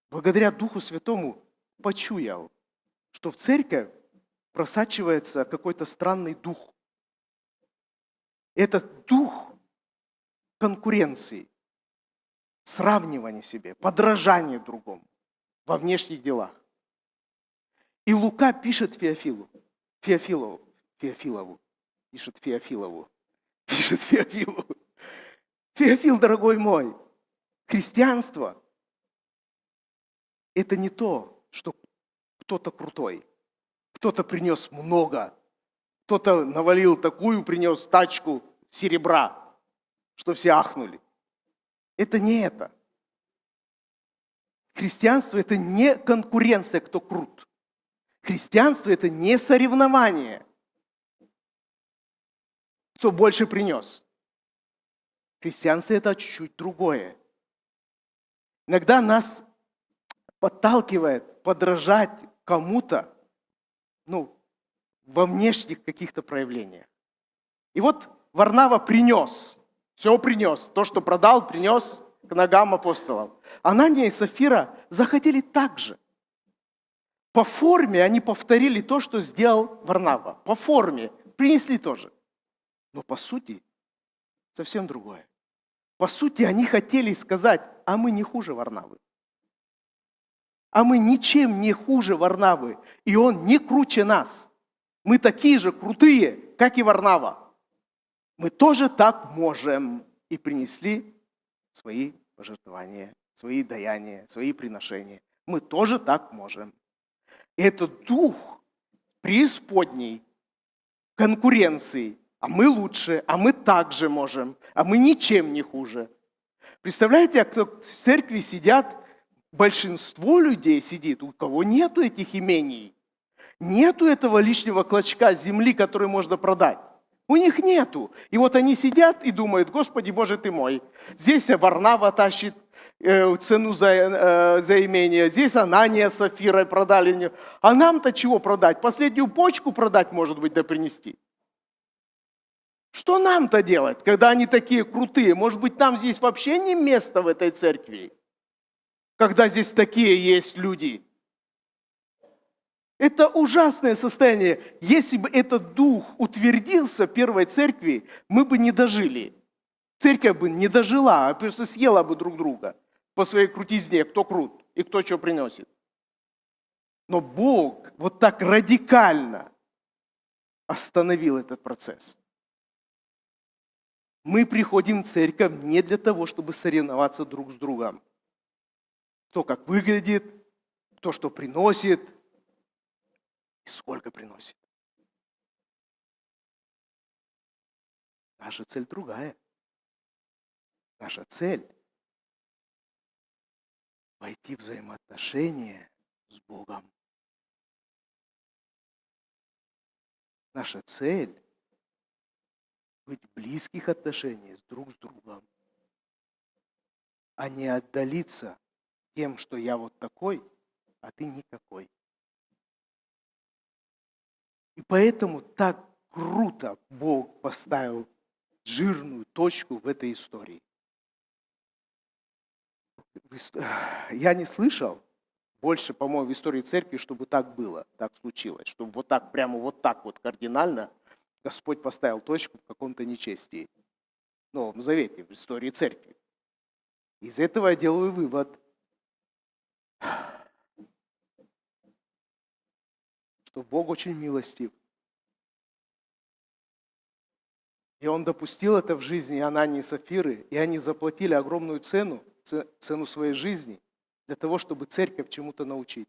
благодаря Духу Святому, почуял, что в церковь просачивается какой-то странный дух. Этот дух конкуренции, сравнивания себе, подражания другому во внешних делах. И Лука пишет Феофилову, Феофил, дорогой мой, христианство – это не то, что кто-то крутой, кто-то принес много, кто-то навалил такую, принес тачку серебра, что все ахнули. Это не это. Христианство – это не конкуренция, кто крут. Христианство – это не соревнование, кто больше принес. Христианство – это чуть-чуть другое. Иногда нас подталкивает подражать кому-то, во внешних каких-то проявлениях. И вот Варнава принес, все принес, то, что продал, принес к ногам апостолов. Анания и Сапфира захотели так же. По форме они повторили то, что сделал Варнава. По форме принесли тоже. Но по сути совсем другое. По сути они хотели сказать, а мы не хуже Варнавы. А мы ничем не хуже Варнавы, и он не круче нас. Мы такие же крутые, как и Варнава. Мы тоже так можем. И принесли свои пожертвования, свои даяния, свои приношения. Мы тоже так можем. Этот дух преисподней, конкуренции, а мы лучше, а мы так же можем, а мы ничем не хуже. Представляете, кто в церкви сидят, большинство людей сидит, у кого нету этих имений, нету этого лишнего клочка земли, который можно продать. У них нету. И вот они сидят и думают, Господи Боже ты мой, здесь Варнава тащит цену за имение, здесь Анания с Сапфирой продали. А нам-то чего продать? Последнюю почку продать, может быть, да принести. Что нам-то делать, когда они такие крутые? Может быть, нам здесь вообще не место в этой церкви, когда здесь такие есть люди. Это ужасное состояние. Если бы этот дух утвердился в первой церкви, мы бы не дожили. Церковь бы не дожила, а просто съела бы друг друга по своей крутизне, кто крут и кто что приносит. Но Бог вот так радикально остановил этот процесс. Мы приходим в церковь не для того, чтобы соревноваться друг с другом. Кто как выглядит, кто что приносит и сколько приносит. Наша цель другая. Наша цель – войти в взаимоотношения с Богом. Наша цель – быть в близких отношениях друг с другом, а не отдалиться тем, что я вот такой, а ты никакой. И поэтому так круто Бог поставил жирную точку в этой истории. Я не слышал больше, по-моему, в истории церкви, чтобы так было, так случилось, чтобы вот так, прямо вот так вот кардинально Господь поставил точку в каком-то нечестии. В Новом Завете, в истории церкви. Из этого я делаю вывод, что Бог очень милостив. И Он допустил это в жизни Анании и Сапфиры, и они заплатили огромную цену своей жизни, для того, чтобы церковь чему-то научить.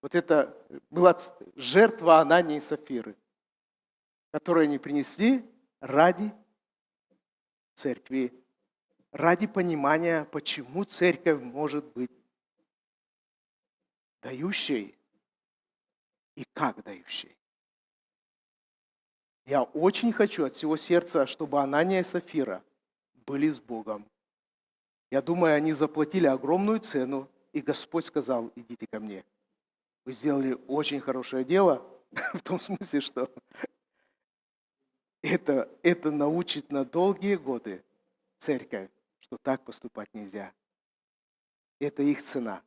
Вот это была жертва Анании и Сапфиры, которую они принесли ради церкви, ради понимания, почему церковь может быть дающей и как дающей. Я очень хочу от всего сердца, чтобы Анания и Сапфира были с Богом. Я думаю, они заплатили огромную цену, и Господь сказал: идите ко мне. Вы сделали очень хорошее дело, в том смысле, что это научит на долгие годы церковь, что так поступать нельзя. Это их цена.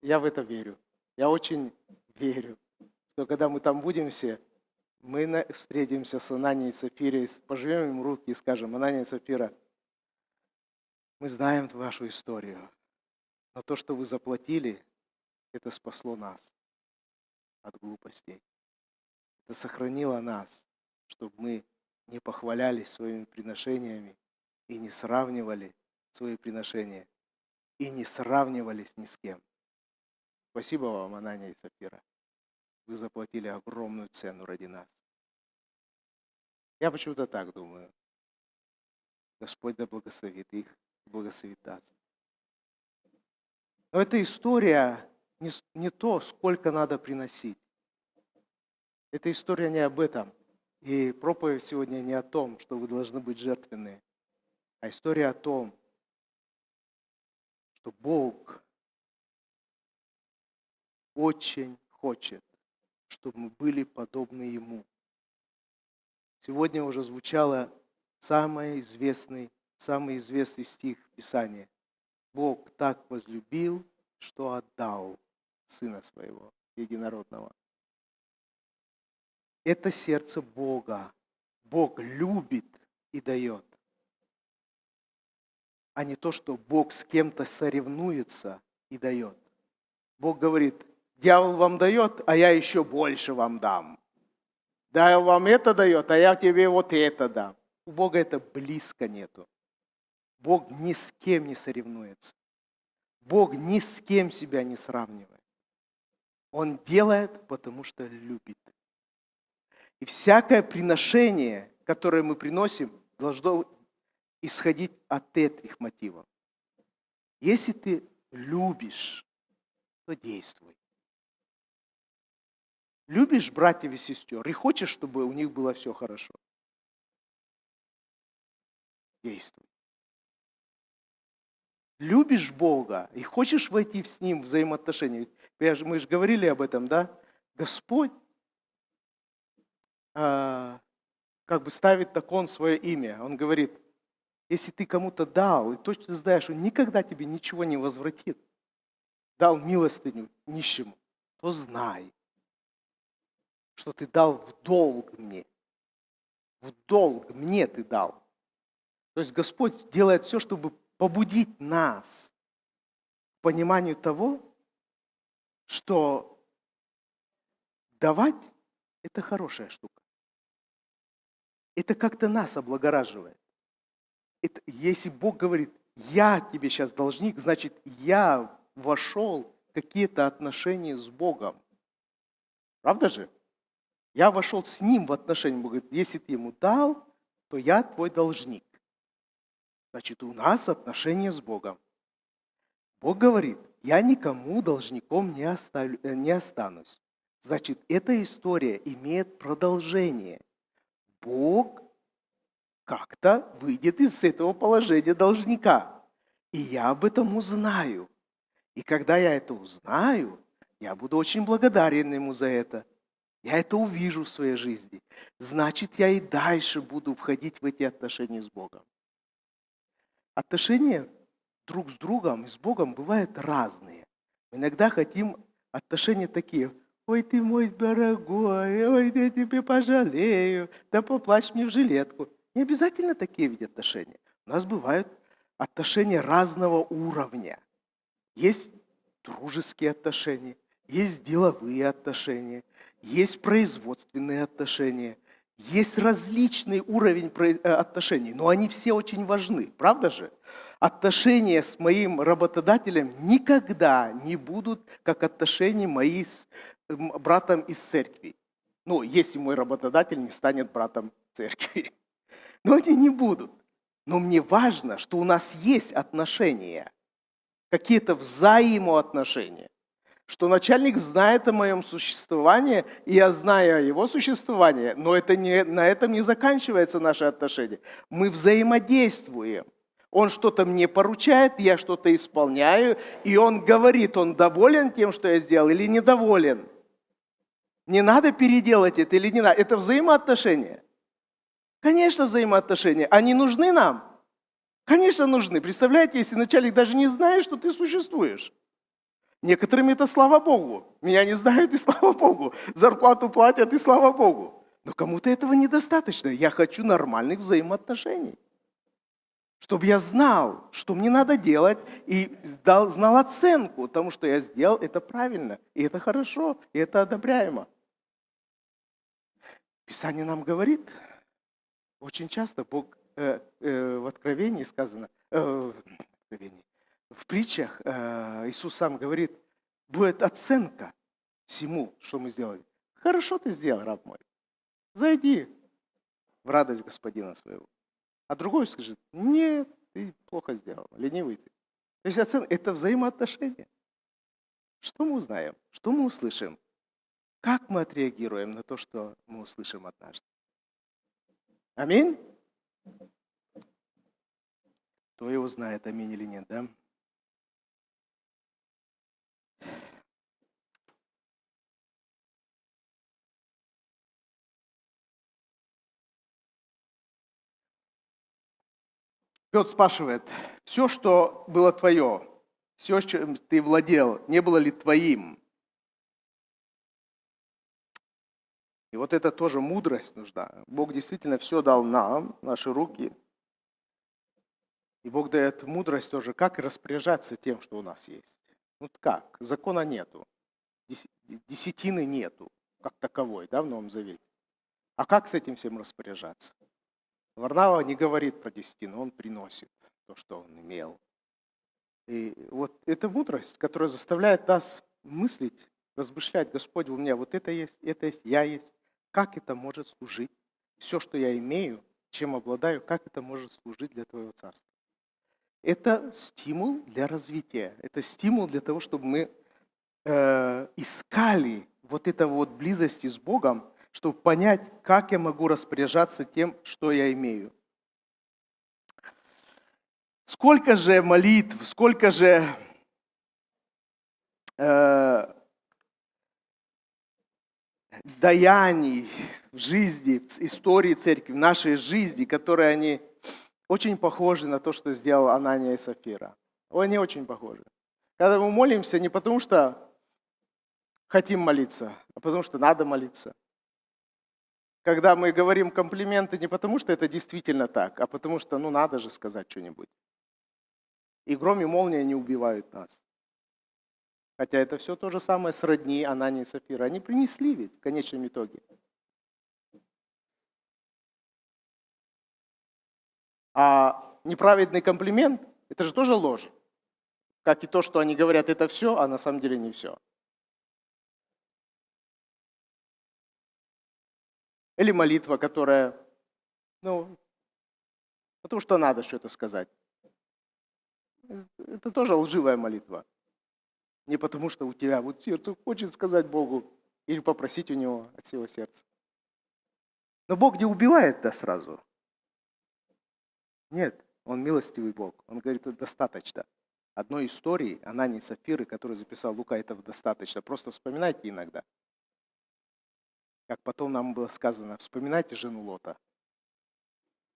Я в это верю. Я очень верю, что когда мы там будем все, мы встретимся с Ананией и Сапфирой, пожмем им руки и скажем: Анания и Сапфира, мы знаем вашу историю, но то, что вы заплатили, это спасло нас от глупостей. Это сохранило нас, чтобы мы не похвалялись своими приношениями и не сравнивали свои приношения, и не сравнивались ни с кем. Спасибо вам, Анания и Сапфира. Вы заплатили огромную цену ради нас. Я почему-то так думаю. Господь да благословит их, благословит нас. Но эта история не то, сколько надо приносить. Эта история не об этом. И проповедь сегодня не о том, что вы должны быть жертвенны, а история о том, что Бог очень хочет, чтобы мы были подобны Ему. Сегодня уже звучало самый известный стих Писания. Бог так возлюбил, что отдал Сына Своего Единородного. Это сердце Бога. Бог любит и дает. А не то, что Бог с кем-то соревнуется и дает. Бог говорит: дьявол вам дает, а я еще больше вам дам. Дьявол вам это дает, а я тебе вот это дам. У Бога это близко нету. Бог ни с кем не соревнуется. Бог ни с кем себя не сравнивает. Он делает, потому что любит. И всякое приношение, которое мы приносим, должно исходить от этих мотивов. Если ты любишь, то действуй. Любишь братьев и сестер и хочешь, чтобы у них было все хорошо. Действуй. Любишь Бога и хочешь войти с Ним в взаимоотношения. Мы же говорили об этом, да? Господь как бы ставит на кон свое имя. Он говорит: если ты кому-то дал, и точно знаешь, он никогда тебе ничего не возвратит, дал милостыню нищему, то знай, что ты дал в долг мне. В долг мне ты дал. То есть Господь делает все, чтобы побудить нас к пониманию того, что давать – это хорошая штука. Это как-то нас облагораживает. Если Бог говорит, я тебе сейчас должник, значит, я вошел в какие-то отношения с Богом. Правда же? Я вошел с Ним в отношения. Бог говорит, если ты Ему дал, то я твой должник. Значит, у нас отношения с Богом. Бог говорит, я никому должником не останусь. Значит, эта история имеет продолжение. Бог как-то выйдет из этого положения должника. И я об этом узнаю. И когда я это узнаю, я буду очень благодарен Ему за это. Я это увижу в своей жизни. Значит, я и дальше буду входить в эти отношения с Богом. Отношения друг с другом и с Богом бывают разные. Мы иногда хотим отношения такие. Ой, ты мой дорогой, ой, я тебе пожалею, да поплачь мне в жилетку. Не обязательно такие ведь отношения. У нас бывают отношения разного уровня. Есть дружеские отношения, есть деловые отношения, есть производственные отношения, есть различный уровень отношений, но они все очень важны, правда же? Отношения с моим работодателем никогда не будут как отношения мои с братом из церкви. Ну, если мой работодатель не станет братом церкви. Но они не будут. Но мне важно, что у нас есть отношения, какие-то взаимоотношения. Что начальник знает о моем существовании, и я знаю о его существовании, но на этом не заканчивается наши отношения. Мы взаимодействуем. Он что-то мне поручает, я что-то исполняю, и он говорит, он доволен тем, что я сделал, или недоволен. Не надо переделать это или не надо. Это взаимоотношения. Конечно, взаимоотношения. Они нужны нам? Конечно, нужны. Представляете, если начальник даже не знает, что ты существуешь. Некоторым это слава Богу. Меня не знают, и слава Богу. Зарплату платят, и слава Богу. Но кому-то этого недостаточно. Я хочу нормальных взаимоотношений. Чтобы я знал, что мне надо делать, и знал оценку тому, что я сделал, это правильно, и это хорошо, и это одобряемо. Писание нам говорит, очень часто Бог в Откровении сказано, в притчах Иисус сам говорит, будет оценка всему, что мы сделали. Хорошо ты сделал, раб мой. Зайди в радость Господина своего. А другой скажет, нет, ты плохо сделал, ленивый ты. То есть оценка – это взаимоотношения. Что мы узнаем? Что мы услышим? Как мы отреагируем на то, что мы услышим однажды? Аминь? Кто его знает, аминь или нет, да? Петр спрашивает, все, что было твое, все, чем ты владел, не было ли твоим? И вот это тоже мудрость нужна. Бог действительно все дал нам, наши руки. И Бог дает мудрость тоже, как распоряжаться тем, что у нас есть. Ну как? Закона нету. Десятины нету, как таковой, да, в Новом Завете. А как с этим всем распоряжаться? Варнава не говорит про десятину, он приносит то, что он имел. И вот эта мудрость, которая заставляет нас мыслить, размышлять, Господь, у меня вот это есть, я есть. Как это может служить? Все, что я имею, чем обладаю, как это может служить для Твоего Царства? Это стимул для развития. Это стимул для того, чтобы мы искали вот это вот близости с Богом, чтобы понять, как я могу распоряжаться тем, что я имею. Сколько же молитв, сколько же даяний в жизни, в истории церкви, в нашей жизни, которые они очень похожи на то, что сделал Анания и Сапфира. Они очень похожи. Когда мы молимся не потому, что хотим молиться, а потому, что надо молиться. Когда мы говорим комплименты не потому, что это действительно так, а потому что, надо же сказать что-нибудь. И гром и молния не убивают нас. Хотя это все то же самое сродни Анании и Сапфира. Они принесли ведь в конечном итоге. А неправедный комплимент – это же тоже ложь. Как и то, что они говорят, это все, а на самом деле не все. Или молитва, которая, потому что надо что-то сказать. Это тоже лживая молитва. Не потому, что у тебя вот сердце хочет сказать Богу или попросить у Него от всего сердца. Но Бог не убивает, да, сразу. Нет, Он милостивый Бог. Он говорит, это достаточно. Одной истории Анании и Сапфиры, которую записал Лука, этого достаточно. Просто вспоминайте иногда. Как потом нам было сказано, вспоминайте жену Лота.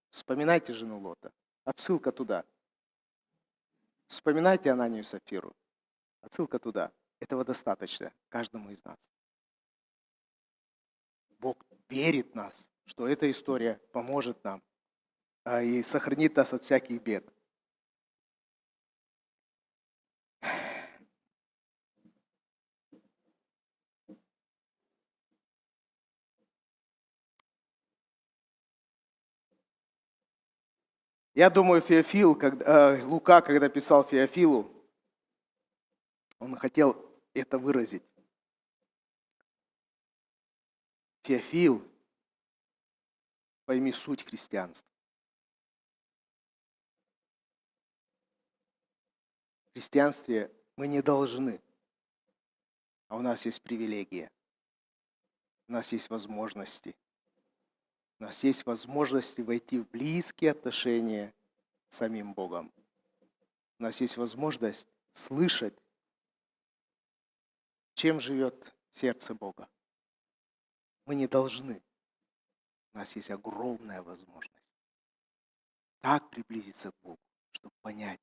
Вспоминайте жену Лота. Отсылка туда. Вспоминайте Ананию и Сапфиру. Отсылка туда. Этого достаточно каждому из нас. Бог верит в нас, что эта история поможет нам и сохранит нас от всяких бед. Я думаю, Лука, когда писал Феофилу, он хотел это выразить. Феофил, пойми суть христианства. В христианстве мы не должны, а у нас есть привилегия, у нас есть возможности. У нас есть возможности войти в близкие отношения с самим Богом. У нас есть возможность слышать, чем живет сердце Бога. Мы не должны. У нас есть огромная возможность так приблизиться к Богу, чтобы понять,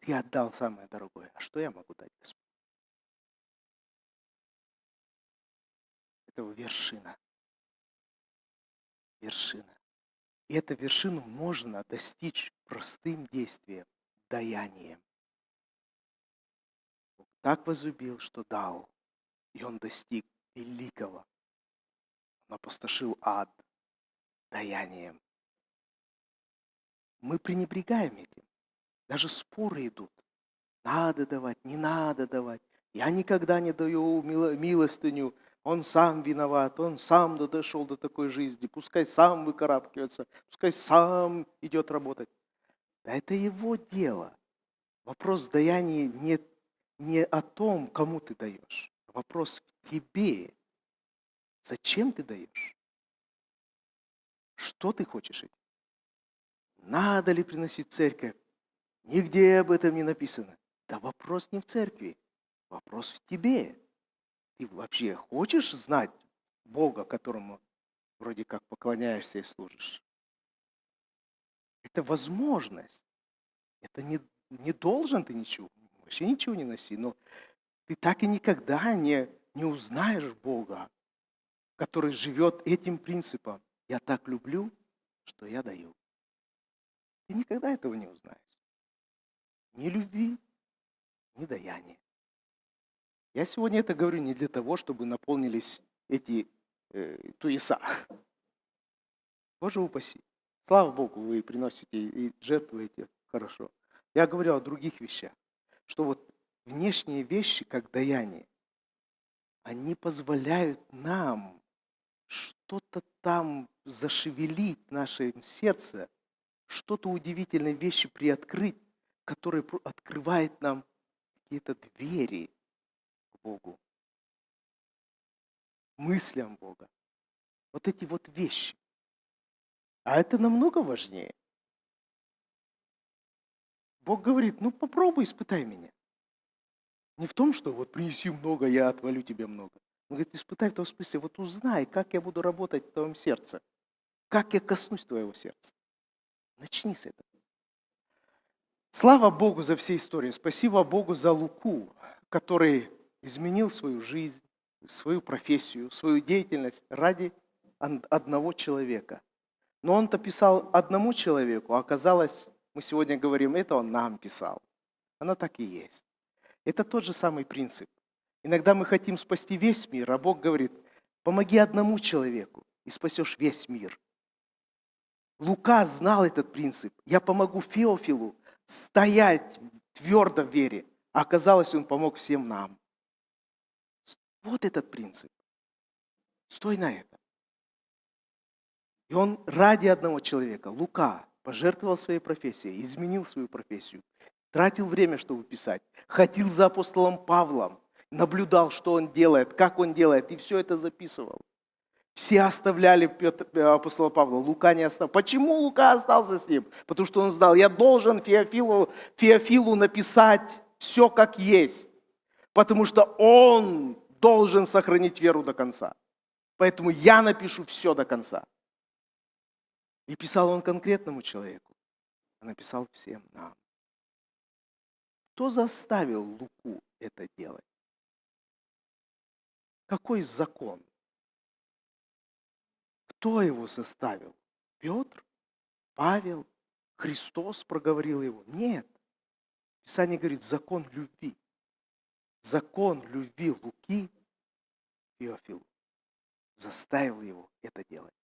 ты отдал самое дорогое, а что я могу дать, Господь? Это вершина. Вершина. И эту вершину можно достичь простым действием, даянием. Бог так возлюбил, что дал, и Он достиг великого. Он опустошил ад даянием. Мы пренебрегаем этим. Даже споры идут. Надо давать, не надо давать. Я никогда не даю милостыню. Он сам виноват, он сам дошел до такой жизни. Пускай сам выкарабкивается, пускай сам идет работать. Да это его дело. Вопрос даяния не о том, кому ты даешь. Вопрос в тебе. Зачем ты даешь? Что ты хочешь этим? Надо ли приносить в церковь? Нигде об этом не написано. Да вопрос не в церкви, вопрос в тебе. Ты вообще хочешь знать Бога, которому вроде как поклоняешься и служишь? Это возможность. Это не должен ты ничего, вообще ничего не носи, но ты так и никогда не узнаешь Бога, который живет этим принципом. Я так люблю, что я даю. Ты никогда этого не узнаешь. Ни любви, ни даяния. Я сегодня это говорю не для того, чтобы наполнились эти туеса. Боже упаси. Слава Богу, вы приносите и жертвуете хорошо. Я говорю о других вещах. Что вот внешние вещи, как даяние, они позволяют нам что-то там зашевелить в нашем сердце, что-то удивительные вещи приоткрыть, которые открывают нам какие-то двери к Богу, мыслям Бога. Вот эти вот вещи. А это намного важнее. Бог говорит, ну попробуй, испытай меня. Не в том, что вот принеси много, я отвалю тебе много. Он говорит, испытай в том смысле, вот узнай, как я буду работать в твоем сердце. Как я коснусь твоего сердца. Начни с этого. Слава Богу за все истории. Спасибо Богу за Луку, который изменил свою жизнь, свою профессию, свою деятельность ради одного человека. Но он-то писал одному человеку, а оказалось, мы сегодня говорим, это он нам писал. Оно так и есть. Это тот же самый принцип. Иногда мы хотим спасти весь мир, а Бог говорит, помоги одному человеку, и спасешь весь мир. Лука знал этот принцип. Я помогу Феофилу стоять твердо в вере. А оказалось, он помог всем нам. Вот этот принцип. Стой на этом. И он ради одного человека, Лука, пожертвовал своей профессией, изменил свою профессию, тратил время, чтобы писать, ходил за апостолом Павлом, наблюдал, что он делает, как он делает, и все это записывал. Все оставляли апостола Павла, Лука не оставил. Почему Лука остался с ним? Потому что он знал, я должен Феофилу написать все как есть, потому что он должен сохранить веру до конца. Поэтому я напишу все до конца. И писал он конкретному человеку, а написал всем нам. Кто заставил Луку это делать? Какой закон? Кто его заставил? Петр? Павел? Христос проговорил его? Нет. Писание говорит, закон любви. Закон любви Луки Феофилу заставил его это делать.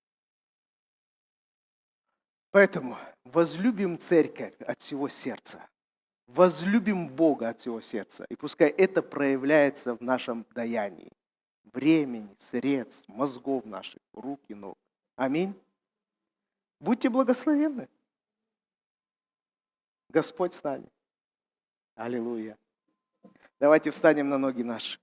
Поэтому возлюбим церковь от всего сердца. Возлюбим Бога от всего сердца. И пускай это проявляется в нашем даянии. Времени, средств, мозгов наших, рук и ног. Аминь. Будьте благословенны. Господь с нами. Аллилуйя. Давайте встанем на ноги наши.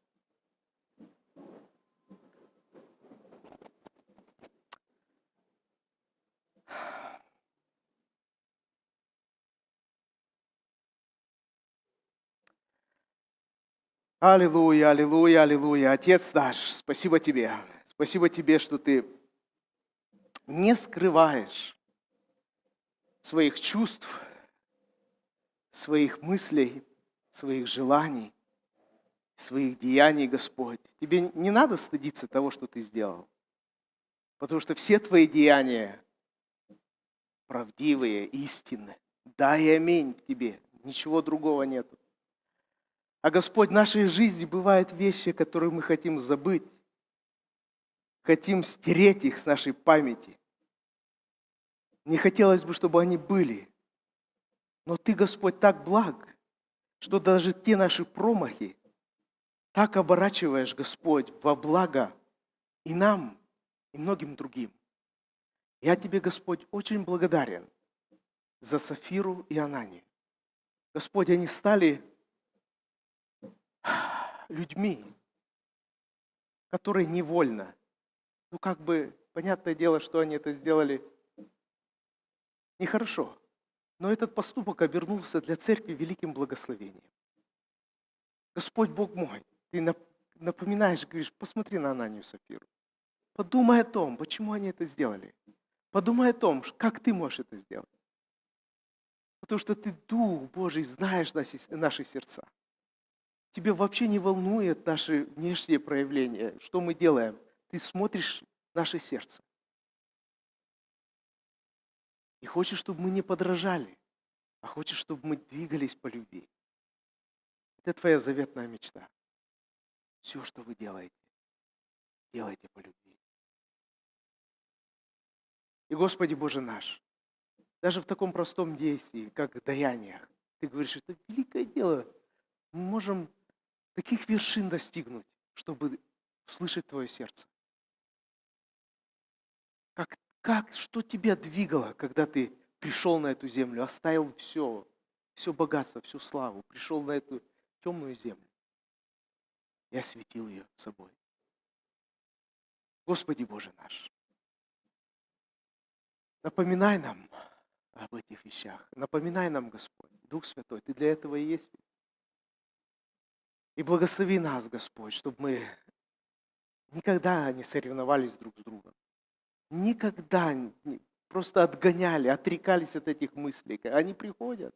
Аллилуйя, аллилуйя, аллилуйя. Отец наш, спасибо Тебе. Спасибо Тебе, что Ты не скрываешь своих чувств, своих мыслей, своих желаний, своих деяний, Господь. Тебе не надо стыдиться того, что Ты сделал. Потому что все Твои деяния правдивые, истинные. Да и аминь к Тебе. Ничего другого нету. А Господь, в нашей жизни бывают вещи, которые мы хотим забыть. Хотим стереть их с нашей памяти. Не хотелось бы, чтобы они были. Но Ты, Господь, так благ, что даже те наши промахи так оборачиваешь, Господь, во благо и нам, и многим другим. Я Тебе, Господь, очень благодарен за Сафиру и Ананию. Господь, они стали людьми, которые невольно, понятное дело, что они это сделали нехорошо, но этот поступок обернулся для церкви великим благословением. Господь Бог мой, Ты напоминаешь, говоришь, посмотри на Ананию и Сафиру. Подумай о том, почему они это сделали. Подумай о том, как ты можешь это сделать. Потому что Ты, Дух Божий, знаешь наши сердца. Тебе вообще не волнует наши внешние проявления, что мы делаем. Ты смотришь наше сердце. И хочешь, чтобы мы не подражали, а хочешь, чтобы мы двигались по любви. Это Твоя заветная мечта. Все, что вы делаете, делайте по любви. И, Господи Боже наш, даже в таком простом действии, как в даяниях, Ты говоришь, это великое дело. Мы можем таких вершин достигнуть, чтобы услышать Твое сердце. Что тебя двигало, когда ты пришел на эту землю, оставил все богатство, всю славу, пришел на эту темную землю и осветил ее собой. Господи Боже наш, напоминай нам об этих вещах. Напоминай нам, Господь, Дух Святой, Ты для этого и есть. И благослови нас, Господь, чтобы мы никогда не соревновались друг с другом. Никогда просто отгоняли, отрекались от этих мыслей. Они приходят,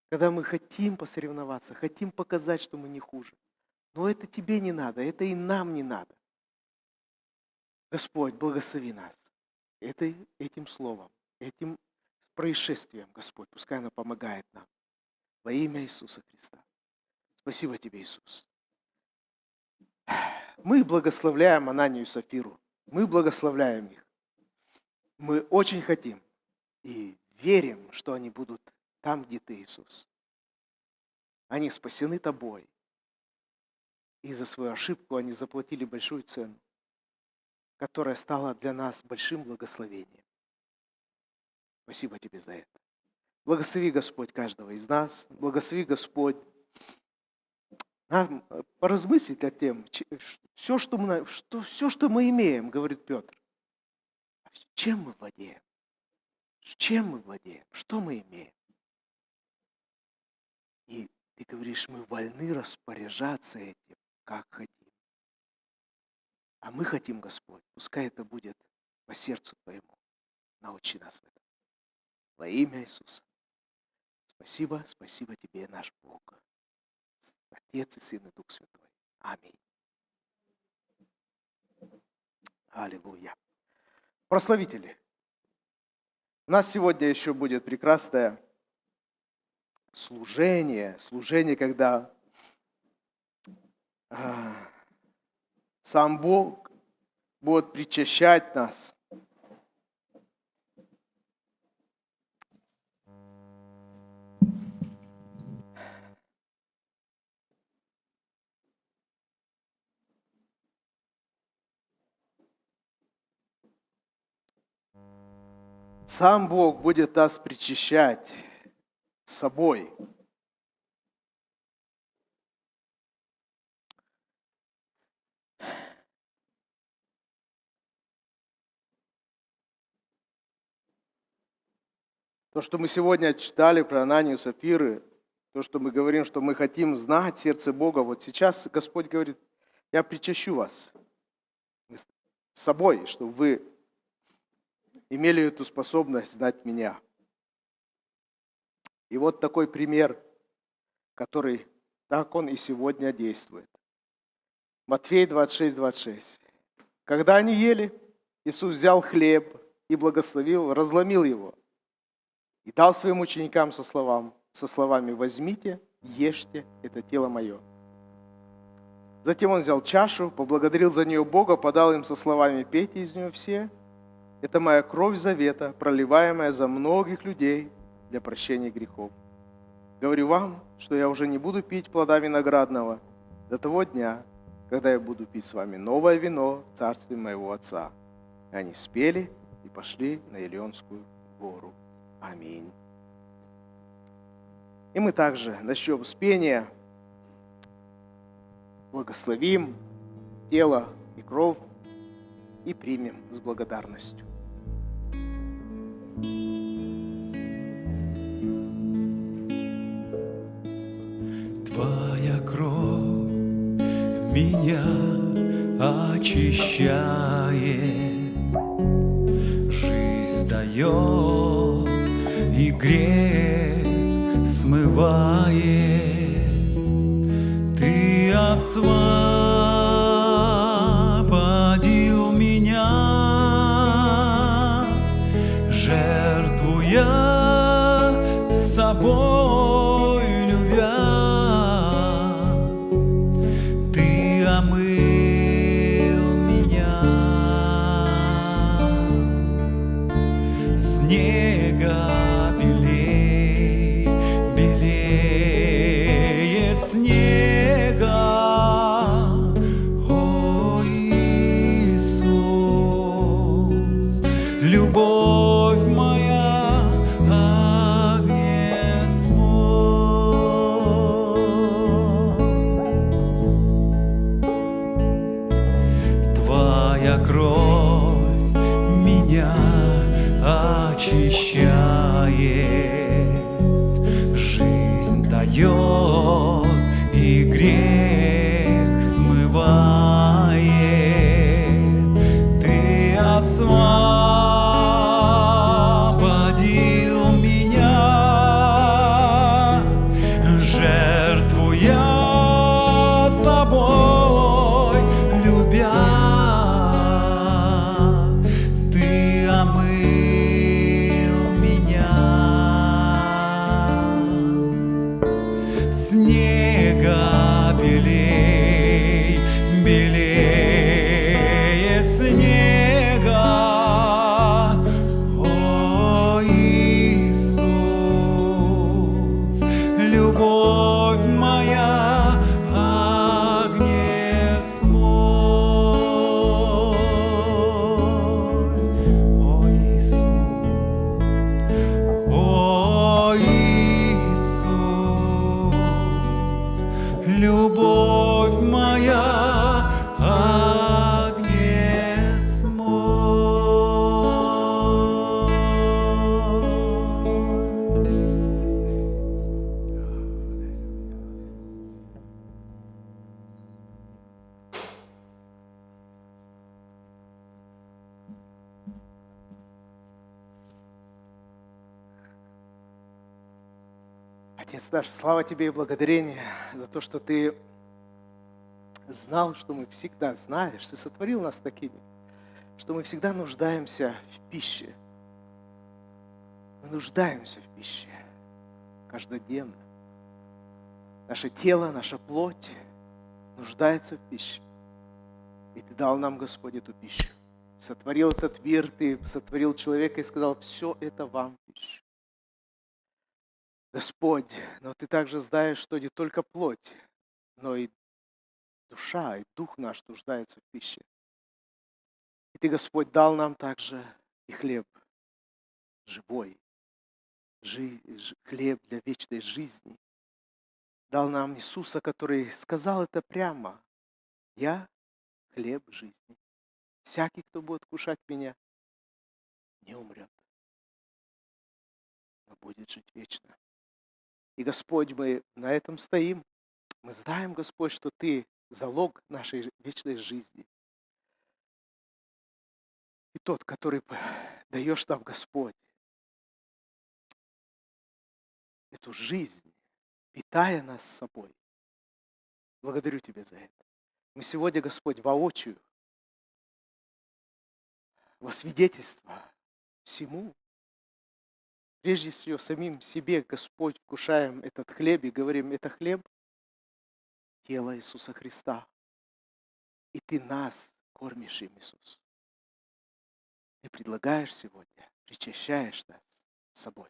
когда мы хотим посоревноваться, хотим показать, что мы не хуже. Но это Тебе не надо, это и нам не надо. Господь, благослови нас этим словом, этим происшествием, Господь. Пускай оно помогает нам. Во имя Иисуса Христа. Спасибо Тебе, Иисус. Мы благословляем Ананию и Сапфиру. Мы благословляем их. Мы очень хотим и верим, что они будут там, где Ты, Иисус. Они спасены Тобой. И за свою ошибку они заплатили большую цену, которая стала для нас большим благословением. Спасибо Тебе за это. Благослови, Господь, каждого из нас. Благослови, Господь, нам поразмыслить над тем, все, что мы имеем, говорит Петр. Чем мы владеем? Чем мы владеем? Что мы имеем? И Ты говоришь, мы вольны распоряжаться этим, как хотим. А мы хотим, Господь, пускай это будет по сердцу Твоему. Научи нас в этом. Во имя Иисуса. Спасибо, спасибо Тебе, наш Бог. Отец и Сын и Дух Святой. Аминь. Аллилуйя. Прославители. У нас сегодня еще будет прекрасное служение, когда сам Бог будет причащать нас. Сам Бог будет нас причащать собой. То, что мы сегодня читали про Ананию и Сапфиры, то, что мы говорим, что мы хотим знать сердце Бога, вот сейчас Господь говорит, я причащу вас с собой, чтобы вы имели эту способность знать Меня. И вот такой пример, который так он и сегодня действует. Матфея 26:26. Когда они ели, Иисус взял хлеб и благословил, разломил его и дал своим ученикам со словами «Возьмите, ешьте, это тело мое». Затем он взял чашу, поблагодарил за нее Бога, подал им со словами «Пейте из нее все, это моя кровь завета, проливаемая за многих людей для прощения грехов. Говорю вам, что я уже не буду пить плода виноградного до того дня, когда я буду пить с вами новое вино в царстве моего Отца». И они спели и пошли на Елеонскую гору. Аминь. И мы также начнем с пения, благословим тело и кровь и примем с благодарностью. Твоя кровь меня очищает, жизнь дает и грех смывает. Ты освободил меня, жертвуя собой любя. Ты омыл меня снега белей, белее снега. О, Иисус, любовь моя, агнец мой. Твоя кровь меня очищает, жизнь дает и грех смывает. Ты освободил меня, жертвуя собой любя. Ты омыл Отец наш, слава Тебе и благодарение за то, что Ты знал, что мы всегда знаешь. Ты сотворил нас такими, что мы всегда нуждаемся в пище. Мы нуждаемся в пище каждодневно. Наше тело, наша плоть нуждается в пище. И Ты дал нам, Господь, эту пищу. Сотворил этот мир, Ты сотворил человека и сказал, все это вам в пищу. Господь, но Ты также знаешь, что не только плоть, но и душа, и дух наш нуждается в пище. И Ты, Господь, дал нам также и хлеб живой, хлеб для вечной жизни. Дал нам Иисуса, который сказал это прямо. Я хлеб жизни. Всякий, кто будет кушать меня, не умрет, но будет жить вечно. И, Господь, мы на этом стоим. Мы знаем, Господь, что Ты залог нашей вечной жизни. И тот, который даешь нам, Господь, эту жизнь, питая нас собой. Благодарю Тебя за это. Мы сегодня, Господь, воочию, во свидетельство всему, прежде всего самим себе, Господь, вкушаем этот хлеб и говорим, это хлеб, тело Иисуса Христа. И Ты нас кормишь им, Иисус. Ты предлагаешь сегодня, причащаешь нас собой.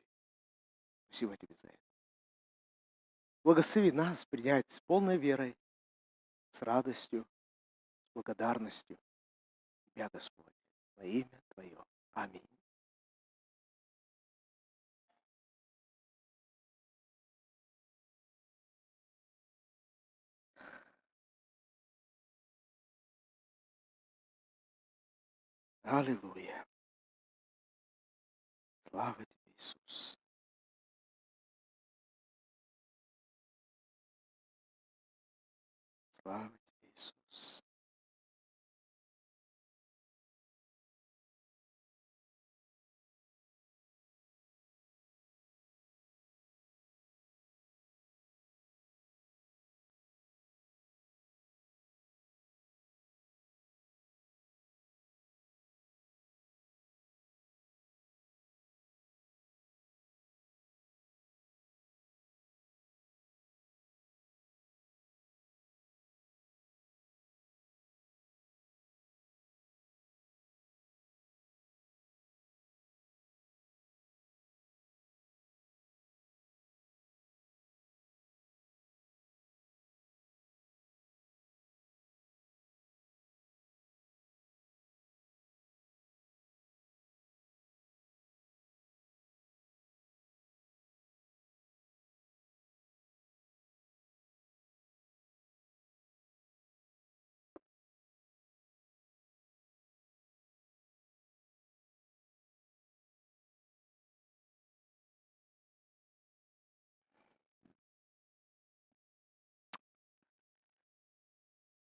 Спасибо Тебе за это. Благослови нас принять с полной верой, с радостью, с благодарностью Тебя, Господь, во имя Твое. Аминь. Аллилуйя. Слава Тебе, Иисус. Слава Тебе, Иисус.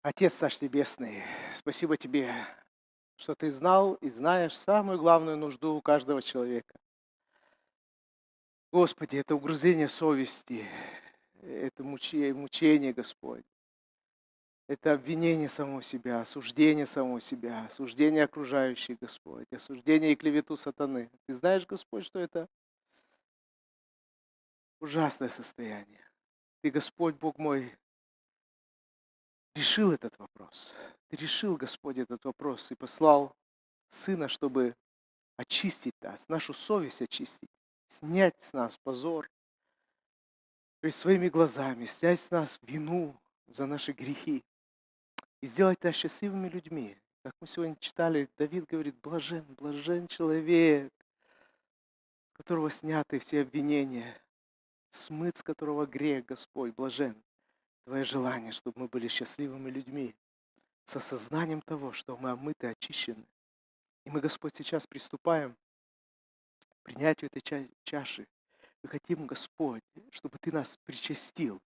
Отец наш Небесный, спасибо Тебе, что Ты знал и знаешь самую главную нужду у каждого человека. Господи, это угрызение совести, это мучение, Господь. Это обвинение самого себя, осуждение самого себя, осуждение окружающих, Господь, осуждение и клевету сатаны. Ты знаешь, Господь, что это ужасное состояние. Ты, Господь, Бог мой, решил этот вопрос. Ты решил, Господь, этот вопрос и послал Сына, чтобы очистить нас, нашу совесть очистить, снять с нас позор перед своими глазами, снять с нас вину за наши грехи и сделать нас счастливыми людьми. Как мы сегодня читали, Давид говорит, блажен, блажен человек, с которого сняты все обвинения, смыт с которого грех, Господь, блажен. Твое желание, чтобы мы были счастливыми людьми, с осознанием того, что мы омыты, очищены. И мы, Господь, сейчас приступаем к принятию этой чаши. Мы хотим, Господь, чтобы Ты нас причастил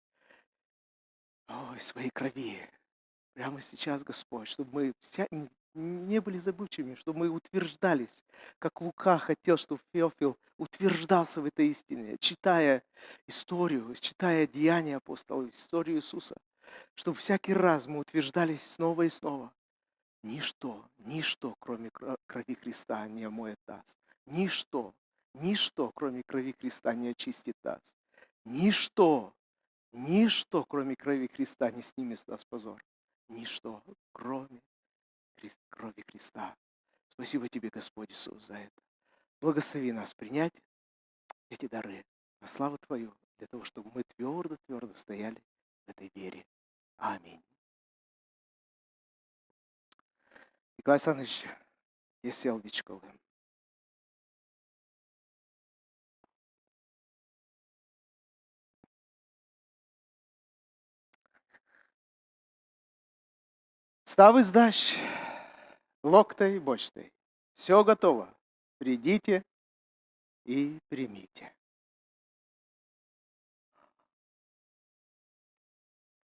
своей крови. Прямо сейчас, Господь, чтобы мы не были забывчивыми, чтобы мы утверждались, как Лука хотел, чтобы Феофил утверждался в этой истине, читая историю, читая деяния апостолов, историю Иисуса, чтобы всякий раз мы утверждались снова и снова. Ничто, кроме крови Христа, не омоет нас. Ничто, кроме крови Христа, не очистит нас. Ничто, кроме крови Христа, не снимет с нас позор. Ничто, кроме крови Христа. Спасибо Тебе, Господь Иисус, за это. Благослови нас принять эти дары во славу Твою, для того, чтобы мы твердо стояли в этой вере. Аминь. Николай Александрович, я сел від школи. Ставы сдачь, локтой, бочтой. Все готово. Придите и примите.